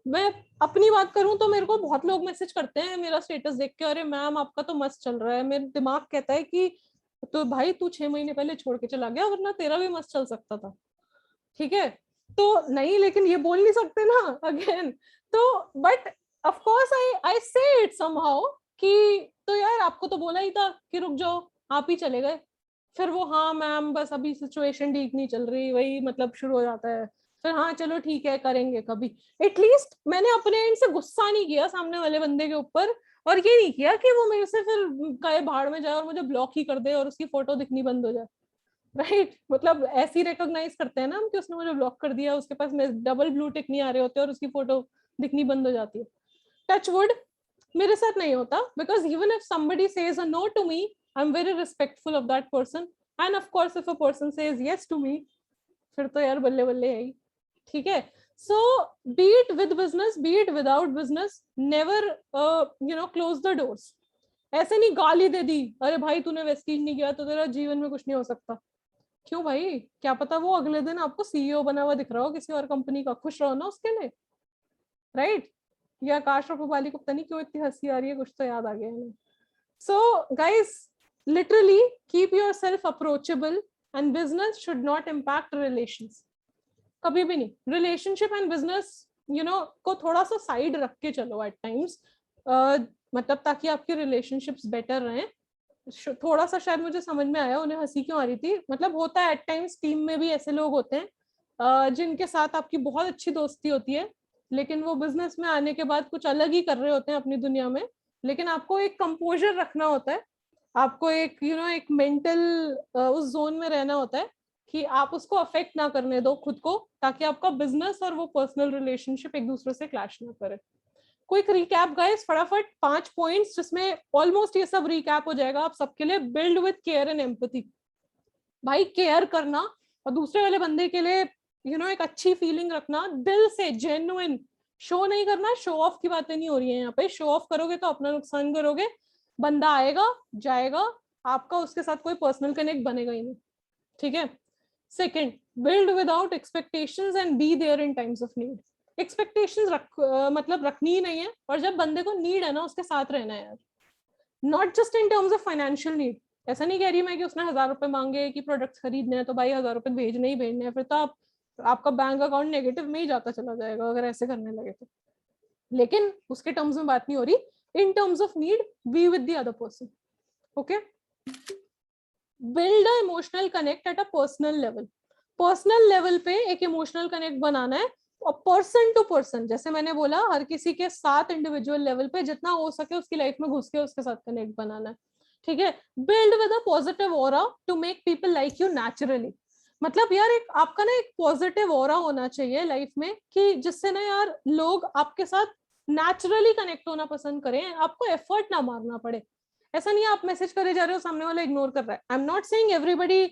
मैं अपनी बात करूं तो मेरे को बहुत लोग मैसेज करते हैं मेरा स्टेटस देख के, अरे मैम आपका तो मस्त चल रहा है, मेरा दिमाग कहता है कि तो भाई तू 6 महीने पहले छोड़ के चला गया वरना तेरा भी मस्त चल सकता था। ठीक है, तो नहीं, लेकिन ये बोल नहीं सकते ना अगेन। तो बट ऑफ कोर्स आई आई से इट समहाउ कि तो यार आपको तो बोला ही था कि रुक जाओ, आप ही चले गए, फिर वो हाँ मैम बस अभी सिचुएशन ठीक नहीं चल रही, वही मतलब शुरू हो जाता है। फिर हाँ चलो ठीक है करेंगे कभी। एटलीस्ट मैंने अपने एंड से गुस्सा नहीं किया सामने वाले बंदे के ऊपर, और ये नहीं किया कि वो मेरे से फिर कहे भाड़ में जाए और मुझे ब्लॉक ही कर दे और उसकी फोटो दिखनी बंद हो जाए। राइट मतलब ऐसे ही रिकॉग्नाइज करते हैं ना हम कि उसने मुझे ब्लॉक कर दिया, उसके पास डबल ब्लू टिक नहीं आ रहे होते और उसकी फोटो दिखनी बंद हो जाती है। टच वुड मेरे साथ नहीं होता, because even if somebody says a no to me, I'm very respectful of that person, and of course if a person says yes to me, फिर तो यार बल्ले बल्ले है ही। ठीक है, so be it with business, be it without business, never close the doors। ऐसे नहीं गाली दे दी, अरे भाई तूने वेस्टीज नहीं किया तो तेरा जीवन में कुछ नहीं हो सकता। क्यों भाई, क्या पता वो अगले दिन आपको सीईओ बना हुआ दिख रहा हो किसी और कंपनी का, खुश रहो ना उसके लिए, राइट। या आकाश और पुपाली को पता नहीं क्यों इतनी हंसी आ रही है, कुछ तो याद आ गया है। So guys literally keep yourself approachable, and business should not impact relations, कभी भी नहीं। रिलेशनशिप एंड बिजनेस को थोड़ा सा साइड रख के चलो एट टाइम्स, मतलब ताकि आपके रिलेशनशिप्स बेटर रहें। थोड़ा सा शायद मुझे समझ में आया उन्हें हंसी क्यों आ रही थी, मतलब होता है एट टाइम्स टीम में भी ऐसे लोग होते हैं जिनके साथ आपकी बहुत अच्छी दोस्ती होती है, लेकिन वो बिजनेस में आने के बाद कुछ अलग ही कर रहे होते हैं अपनी दुनिया में। लेकिन आपको एक कंपोजर रखना होता है, आपको एक एक मेंटल उस जोन में रहना होता है कि आप उसको अफेक्ट ना करने दो खुद को, ताकि आपका बिजनेस और वो पर्सनल रिलेशनशिप एक दूसरे से क्लैश ना करे। क्विक रिकैप गाइस, फटाफट 5 पॉइंट्स जिसमें ऑलमोस्ट ये सब रिकैप हो जाएगा आप सबके लिए। Build with care and empathy, भाई केयर करना और दूसरे वाले बंदे के लिए एक अच्छी फीलिंग रखना, दिल से जेन्युइन। शो नहीं करना, शो ऑफ की बातें नहीं हो रही है यहाँ पे, शो ऑफ करोगे तो अपना नुकसान करोगे। बंदा आएगा जाएगा, आपका उसके साथ कोई पर्सनल कनेक्ट बनेगा ही नहीं। ठीक है। Second, build without expectations and be there in times of need. Expectations मतलब रखनी ही नहीं है, और जब बंदे को नीड है ना उसके साथ रहना है यार, not just in terms of financial need. ऐसा नहीं कह रही मैं कि उसने 1000 रुपए मांगे कि प्रोडक्ट्स खरीदने हैं तो भाई 1000 रुपए भेजने ही भेजने हैं, फिर तो आपका बैंक अकाउंट नेगेटिव में ही जाता चला जाएगा अगर ऐसे करने लगे तो। लेकिन उसके टर्म्स में बात नहीं हो रही, in terms of need be with the other person. Okay, build a emotional connect at a personal level. Personal level पे एक इमोशनल कनेक्ट बनाना है, और पर्सन टू पर्सन, जैसे मैंने बोला हर किसी के साथ इंडिविजुअल लेवल पे जितना हो सके उसकी लाइफ में घुस के उसके साथ कनेक्ट बनाना है। ठीक है। Build with a positive aura to make people like you naturally. मतलब यार एक आपका ना एक पॉजिटिव ऑरा होना चाहिए लाइफ में, कि जिससे ना यार लोग आपके साथ नेचुरली कनेक्ट होना पसंद करें, आपको एफर्ट ना मारना पड़े। ऐसा नहीं है आप मैसेज करे जा रहे हो सामने वाला इग्नोर कर रहा है। I am not saying everybody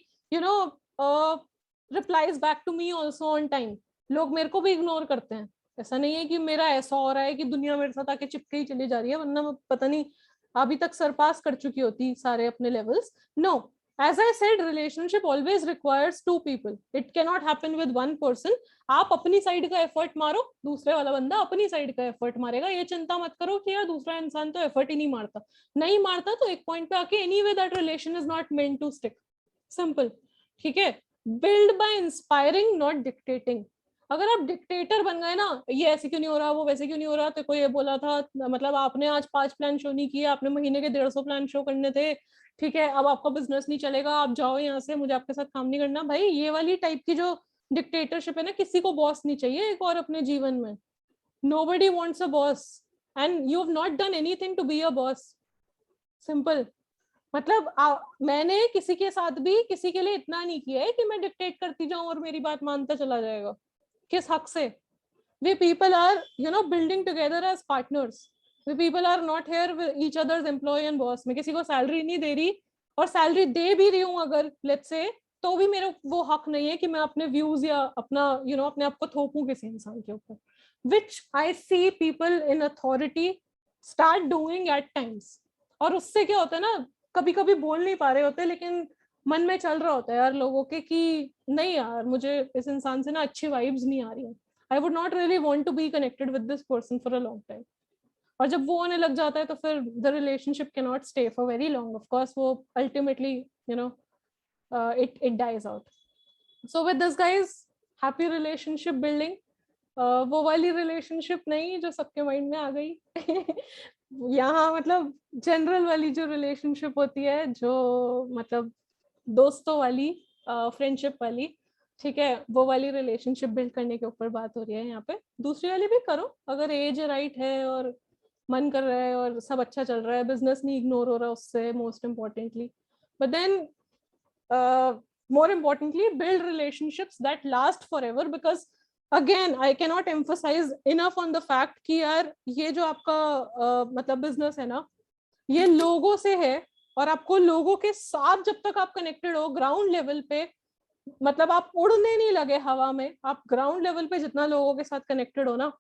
replies back to me also on time, लोग मेरे को भी इग्नोर करते हैं। ऐसा नहीं है कि मेरा ऐसा हो रहा है कि दुनिया मेरे साथ आके चिपके ही चली जा रही है, वरना मैं पता नहीं अभी तक सरपास कर चुकी होती सारे अपने levels. No, as I said, relationship always requires two people, it cannot happen with one person। आप अपनी साइड का एफर्ट मारो, दूसरे वाला बंदा अपनी साइड का एफर्ट मारेगा। ये चिंता मत करो कि यार दूसरा इंसान तो एफर्ट ही नहीं मारता, नहीं मारता तो एक पॉइंट पे आके anyway that relation is not meant to stick, simple. ठीक है। Build by inspiring not dictating. अगर आप डिक्टेटर बन गए ना, ये ऐसे क्यों नहीं हो रहा, वो वैसे क्यों नहीं हो रहा, तो कोई ये बोला था, मतलब आपने आज 5 प्लान शो नहीं किए, आपने महीने के 150 प्लान शो करने थे, ठीक है अब आपका बिजनेस नहीं चलेगा, आप जाओ यहाँ से, मुझे आपके साथ काम नहीं करना। भाई ये वाली टाइप की जो डिक्टेटरशिप है ना, किसी को बॉस नहीं चाहिए एक और अपने जीवन में। nobody wants a boss and you have not done anything to be a boss, simple. मतलब मैंने किसी के साथ भी किसी के लिए इतना नहीं किया है कि मैं डिक्टेट करती जाऊं और मेरी बात मानता चला जाएगा, किस हक से। we people are building together as partners, we people are not here with each other's employee and boss। मैं किसी को सैलरी नहीं दे रही, और सैलरी दे भी रही हूँ अगर लेट्स से, तो भी मेरे वो हक नहीं है कि मैं अपने व्यूज या अपना अपने आप को थोपूं किसी इंसान के ऊपर, which I see people in authority start doing at times। और उससे क्या होता है ना, कभी कभी बोल नहीं पा रहे होते लेकिन मन में चल रहा होता है यार लोगों के कि नहीं यार मुझे इस इंसान से ना अच्छी वाइब्स नहीं आ रही है, I would not really want to be connected with this person for a long time। और जब वो होने लग जाता है तो फिर the relationship cannot stay for very long, of course वो ultimately it dies out। So with this guys, happy relationship building। वो वाली रिलेशनशिप नहीं जो सबके माइंड में आ गई यहाँ मतलब जनरल वाली जो रिलेशनशिप होती है, जो मतलब दोस्तों वाली, फ्रेंडशिप वाली, ठीक है, वो वाली रिलेशनशिप बिल्ड करने के ऊपर बात हो रही है यहाँ पे। दूसरी वाली भी करो अगर एज राइट है और मन कर रहा है और सब अच्छा चल रहा है, बिजनेस नहीं इग्नोर हो रहा उससे, most importantly. But then more importantly, build relationships that last forever, because again I cannot emphasize enough on the fact कि यार ये जो आपका मतलब बिजनेस है ना, ये लोगों से है, और आपको लोगों के साथ जब तक आप कनेक्टेड हो ग्राउंड लेवल पे, मतलब आप उड़ने नहीं लगे हवा में, आप ग्राउंड लेवल पे जितना लोगों के साथ कनेक्टेड हो ना,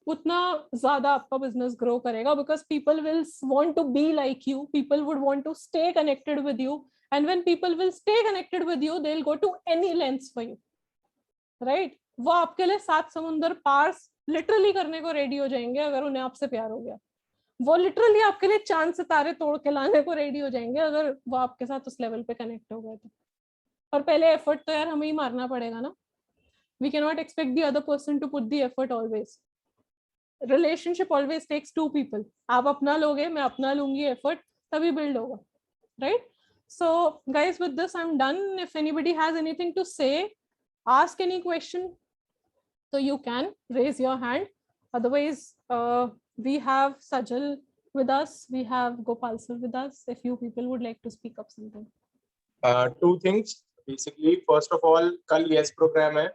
उतना ज्यादा आपका बिजनेस ग्रो करेगा, because people will want to be like you, people would want to stay connected with you, and when people will stay connected with you they will go to any lengths for you, right? वो आपके लिए 7 समुंदर पार literally करने को ready हो जाएंगे अगर उन्हें आपसे प्यार हो गया। वो लिटरली आपके लिए चांद सितारे तोड़ के लाने को रेडी हो जाएंगे अगर वो आपके साथ उस लेवल पे कनेक्ट हो गए तो। और पहले एफर्ट तो यार हमें ही मारना पड़ेगा ना, we can not expect the other person to put the effort always. Relationship always takes 2 people, आप अपना लोगे मैं अपना लूंगी एफर्ट, तभी बिल्ड होगा, right? So guys with this I am done. If anybody has anything to say, ask any question, so you can raise your hand. Otherwise we have Sajal with us, we have Gopal sir with us, if you people would like to speak up something. Two things basically. First of all, कल yes program है,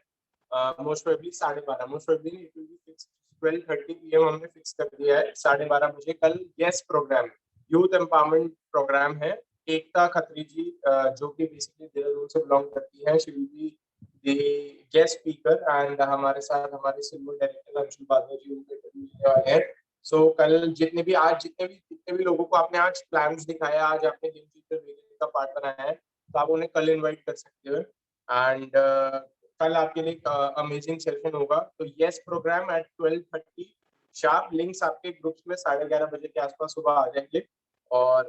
most probably 12:30, most probably it will be fixed 12:30 PM हमने fix कर दिया है 12:30 बजे कल yes program, youth empowerment program है। एकता खत्री जी जो कि बेसिकली देहरादून से बिलोंग करती है, she will be the guest speaker, and हमारे साथ हमारे सिल्वर डायरेक्टर अंशुल बादल जी उनके इंटरव्यू वाले हैं। सो कल जितने भी लोगों को आपने आज प्लान्स दिखाया, आज आपने गेम चेंजर का पार्ट बनाया है, तो आप उन्हें कल इनवाइट कर सकते हो। एंड कल आपके लिए अमेजिंग सेशन होगा। तो yes program at 12:30 sharp, links आपके ग्रुप्स में 11:30 बजे के आसपास सुबह आ जाएंगे, और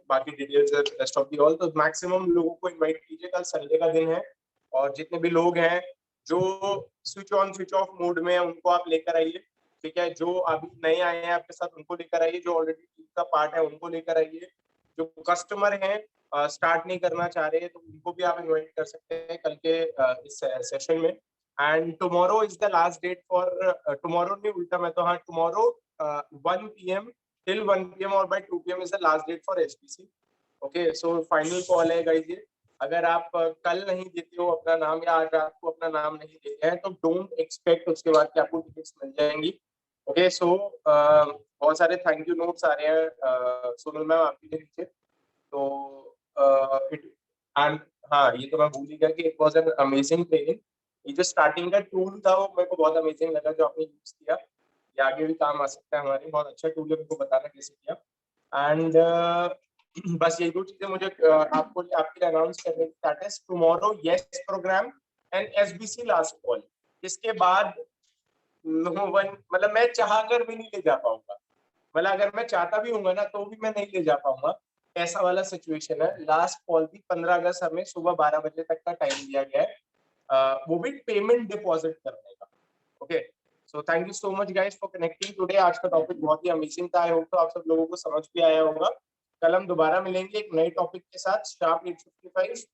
बाकी details rest of the all. तो मैक्सिमम लोगों को इनवाइट कीजिए, कल संडे का दिन है, और जितने भी लोग हैं जो switch on switch off mode में है उनको आप लेकर आइए, ठीक है? जो अभी नए आए हैं आपके साथ उनको लेकर आइए, जो ऑलरेडी टीम का पार्ट है उनको लेकर आइए, जो कस्टमर हैं स्टार्ट नहीं करना चाह रहे हैं तो उनको भी आप इनवाइट कर सकते हैं कल के इस सेशन में। And tomorrow is the last date for, tomorrow नहीं उल्टा मैं तो, हाँ, टुमारो 1 PM till 1 PM और by 2 PM is the last date for HPC. Okay, so final call है गाइस ये। अगर आप कल नहीं देते हो अपना नाम, या आज आपको अपना नाम नहीं देते हैं, तो डोंट एक्सपेक्ट उसके बाद कि आपको टिकट्स मिल जाएंगी। ओके, सो बहुत सारे थैंक यू नोट्स आ रहे हैं सोनल मैम आपके लिए नीचे। तो एंड हाँ, ये तो मैं भूल ही गया कि it was an amazing training. ये जो स्टार्टिंग का टूल था वो मेरे को बहुत अमेजिंग लगा जो आपने यूज किया, ये आगे भी काम आ सकता है हमारे, बहुत अच्छा टूल है, मेरे को बताना कैसे किया। एंड बस ये दो चीजें मुझे आपको आपके लिए अनाउंस करने की, that is tomorrow yes program and SBC last call. इसके बाद नो वन, मतलब मैं चाहकर भी नहीं ले जा पाऊंगा, मतलब अगर मैं चाहता भी हूँ ना तो भी मैं नहीं ले जा पाऊंगा, ऐसा वाला सिचुएशन है। लास्ट कॉल थी 15 अगस्त, हमें सुबह 12 बजे तक का टाइम दिया गया है, वो भी पेमेंट डिपॉजिट करने का। Okay, so thank you so much guys for connecting today. आज का टॉपिक बहुत ही अमेजिंग था, आई होप तो आप सब लोगों को समझ भी आया होगा। कल हम दोबारा मिलेंगे एक नए टॉपिक के साथ शार्प 8:55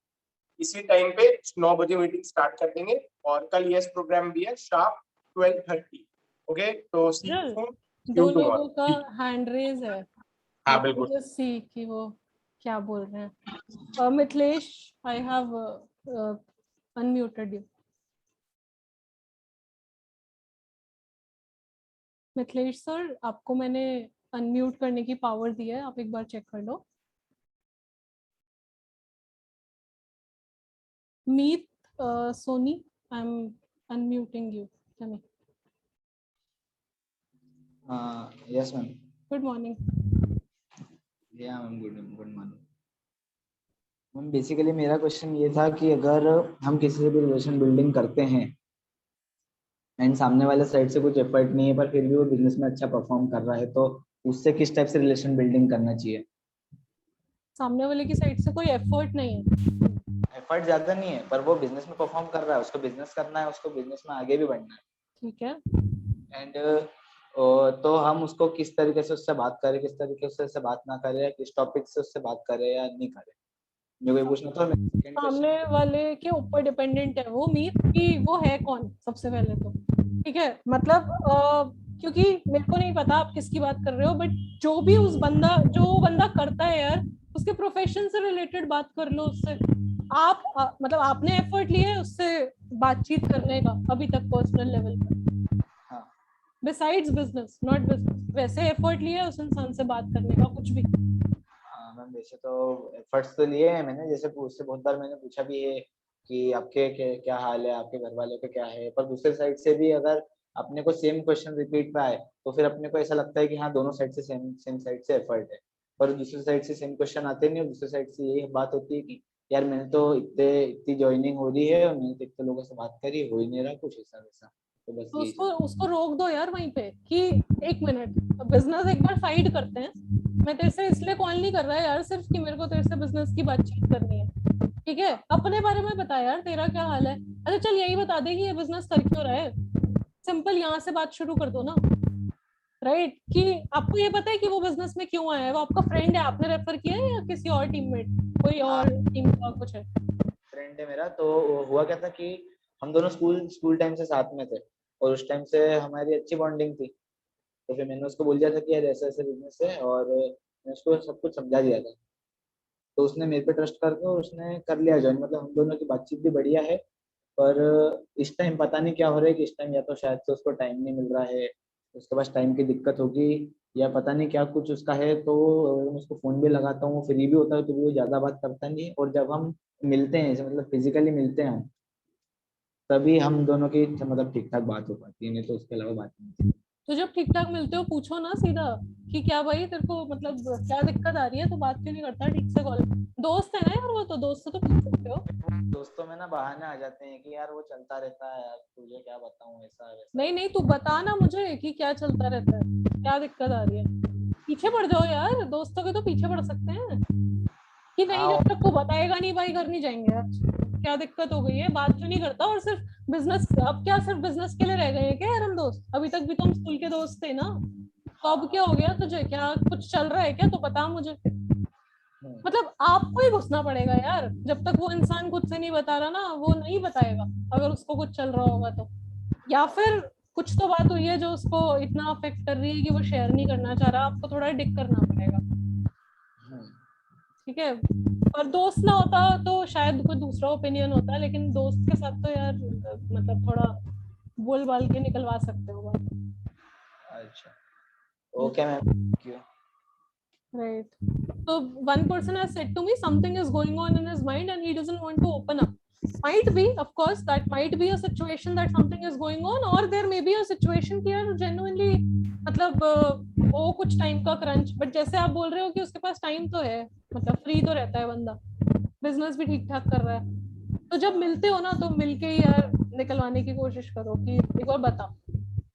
इसी टाइम पे, 9 बजे मीटिंग स्टार्ट कर देंगे, और कल यस प्रोग्राम भी है शार्प 12:30। ओके, तो सी यू सून। दो लोगों का हैंड रेज है, हाँ बिल्कुल, सी कि वो क्या बोल रहे हैं। Mithilesh, I have unmuted you. Mithilesh sir, आपको मैंने अनम्यूट करने की पावर दी है, आप एक बार चेक कर लो। Meet Soni, I am unmuting you. Tell me. Yes, ma'am. Good morning. Yeah, ma'am. Good morning. Ma'am basically मेरा क्वेश्चन ये था कि अगर हम किसी से भी रिलेशन बिल्डिंग करते हैं एंड सामने वाले साइड से कुछ एफर्ट नहीं है पर फिर भी वो बिजनेस में अच्छा परफॉर्म कर रहा है, तो उससे किस टाइप से रिलेशन बिल्डिंग करना चाहिए? सामने वाले की साइड से कोई एफर्ट नहीं है, एफर्ट ज्यादा नहीं है पर वो बिजनेस में परफॉर्म कर रहा है, उसको बिजनेस करना है, उसको बिजनेस में आगे भी बढ़ना है, ठीक है? एंड तो हम उसको किस तरीके से उससे बात करें, किस तरीके से उससे बात ना करें, किस टॉपिक से उससे बात करें या नहीं करें? मेरे को ये पूछना था। second question- सामने वाले के ऊपर डिपेंडेंट है वो मीन कि वो है कौन सबसे पहले तो, ठीक है। मतलब क्योंकि मेरे को नहीं पता आप किसकी बात कर रहे हो, बट जो भी जो बंदा करता है यार, उसके प्रोफेशन से रिलेटेड बात कर लो उससे। आप मतलब आपने एफर्ट लिया है उससे बातचीत करने का अभी तक पर्सनल लेवल पर, हाँ बिसाइड्स बिजनेस, नॉट बिजनेस, वैसे एफर्ट लिया है उस इंसान से बात करने का कुछ भी? हाँ मैम, वैसे तो एफर्ट्स तो लिए हैं मैंने, जैसे उससे बहुत बार मैंने पूछा भी है कि आपके क्या हाल है, आपके घर वालों का क्या है, पर दूसरे साइड से भी अगर अपने को सेम क्वेश्चन रिपीट पे आए तो फिर अपने को ऐसा लगता है कि हाँ दोनों साइड से सेम साइड से एफर्ट है। पर दूसरी साइड से सेम क्वेश्चन आते नहीं, और दूसरी साइड से यही बात होती है कि यार मैंने तो इतनी ज्वाइनिंग हो रही है और मैंने तो इतने लोगों से बात करी, हो ही नहीं रहा कुछ ऐसा वैसा। तो बस तो यही उसको रोक दो यार वहीं पे कि एक मिनट, बिजनेस एक बार साइड करते हैं, मैं तेरे से इसलिए कॉल नहीं कर रहा है यार सिर्फ कि मेरे को तेरे से बिजनेस की बातचीत करनी है, ठीक है। अपने बारे में बता यार, तेरा क्या हाल है, अच्छा चल यही बता दे कि ये बिजनेस कर क्यों रहा है, सिंपल यहाँ से बात शुरू कर दो ना, राइट। कि आपको ये पता है कि वो बिजनेस में क्यों आया है, वो आपका फ्रेंड है, आपने रेफर किया है या किसी और टीममेट, कोई और टीम का कुछ है? फ्रेंड है मेरा। तो हुआ क्या था कि हम दोनों स्कूल टाइम से साथ में थे, और उस टाइम से हमारी अच्छी बॉन्डिंग थी। तो फिर मैंने उसको बोल दिया था कि यार ऐसा ऐसा बिजनेस है, और मैं उसको सब कुछ समझा दिया था। तो उसने मेरे पे ट्रस्ट करके और उसने कर लिया ज्वाइन। मतलब हम दोनों की बातचीत भी बढ़िया है। पर इस टाइम पता नहीं क्या हो रहा है कि इस टाइम या तो शायद से उसको टाइम नहीं मिल रहा है, उसके पास टाइम की दिक्कत होगी, या पता नहीं क्या कुछ उसका है। तो मैं उसको फोन भी लगाता हूँ, फ्री भी होता है तो भी वो ज्यादा बात करता नहीं है। और जब हम मिलते हैं, जैसे मतलब फिजिकली मिलते हैं हम, तभी हम दोनों की मतलब ठीक ठाक बात हो पाती है, नहीं तो उसके अलावा बात नहीं होती। तो जब ठीक ठाक मिलते हो पूछो ना सीधा कि क्या भाई तेरे को मतलब क्या दिक्कत आ रही है, तो बात क्यों नहीं करता ठीक से, कॉल, दोस्त है ना यार, वो तो दोस्त से तो पूछ सकते हो। दोस्तों में ना बहाने आ जाते हैं कि यार वो चलता रहता है यार, तुझे क्या बताऊं, ऐसा वैसा। नहीं नहीं, तू बता ना मुझे कि क्या चलता रहता है, क्या दिक्कत आ रही है, पीछे पड़ जाओ यार, दोस्तों के तो पीछे पड़ सकते हैं कि नहीं, हाँ जब तक तू बताएगा नहीं भाई घर नहीं जाएंगे यार, क्या दिक्कत हो गई है, बात क्यों नहीं करता, और सिर्फ बिजनेस, अब क्या सिर्फ बिजनेस के लिए रह गए हैं क्या यार हम दोस्त, अभी तक भी तो हम स्कूल के दोस्त थे ना, तो अब क्या हो गया तुझे, क्या कुछ चल रहा है क्या, तो बता मुझे। मतलब आपको ही घुसना पड़ेगा यार, जब तक वो इंसान खुद से नहीं बता रहा ना, वो नहीं बताएगा अगर उसको कुछ चल रहा होगा तो, या फिर कुछ तो बात हुई है जो उसको इतना अफेक्ट कर रही है कि वो शेयर नहीं करना चाह रहा, आपको थोड़ा डिक करना पड़ेगा, ठीक है। पर दोस्त ना होता तो शायद कोई दूसरा ओपिनियन होता, लेकिन दोस्त के साथ तो यार मतलब थोड़ा बोल बाल के निकलवा सकते हो बात, अच्छा okay ma'am, thank you. right? So one person has said to me something is going on in his mind and he doesn't want to open up. Might be, of course, that might be a situation that something is going on, or there may be a situation कि यार genuinely मतलब वो कुछ time का crunch, but जैसे आप बोल रहे हो कि उसके पास टाइम तो है, मतलब फ्री तो रहता है बंदा, बिजनेस भी ठीक ठाक कर रहा है, तो जब मिलते हो ना तो मिलके ही यार निकलवाने की कोशिश करो कि एक बार बता,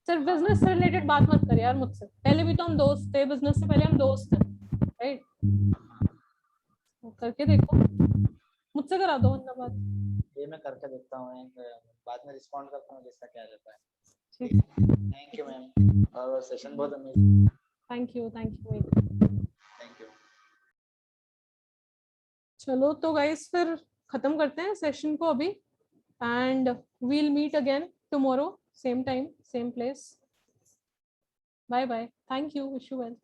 सिर्फ बिजनेस से रिलेटेड बात मत कर यार मुझसे, पहले भी तो हम दोस्त थे, बिजनेस से पहले हम दोस्त हैं, राइट। करके देखो, मुझसे करा दो वरना बात, ये मैं करके देखता हूँ, बाद में रिस्पॉन्ड करता हूँ जिसका क्या रहता है। ठीक, थैंक यू मैम, और सेशन बहुत amazing. Thank you thank you. चलो तो गाइस फिर खत्म करते हैं सेशन को अभी, and we'll meet again tomorrow, same time same place, bye bye, thank you, wish you well.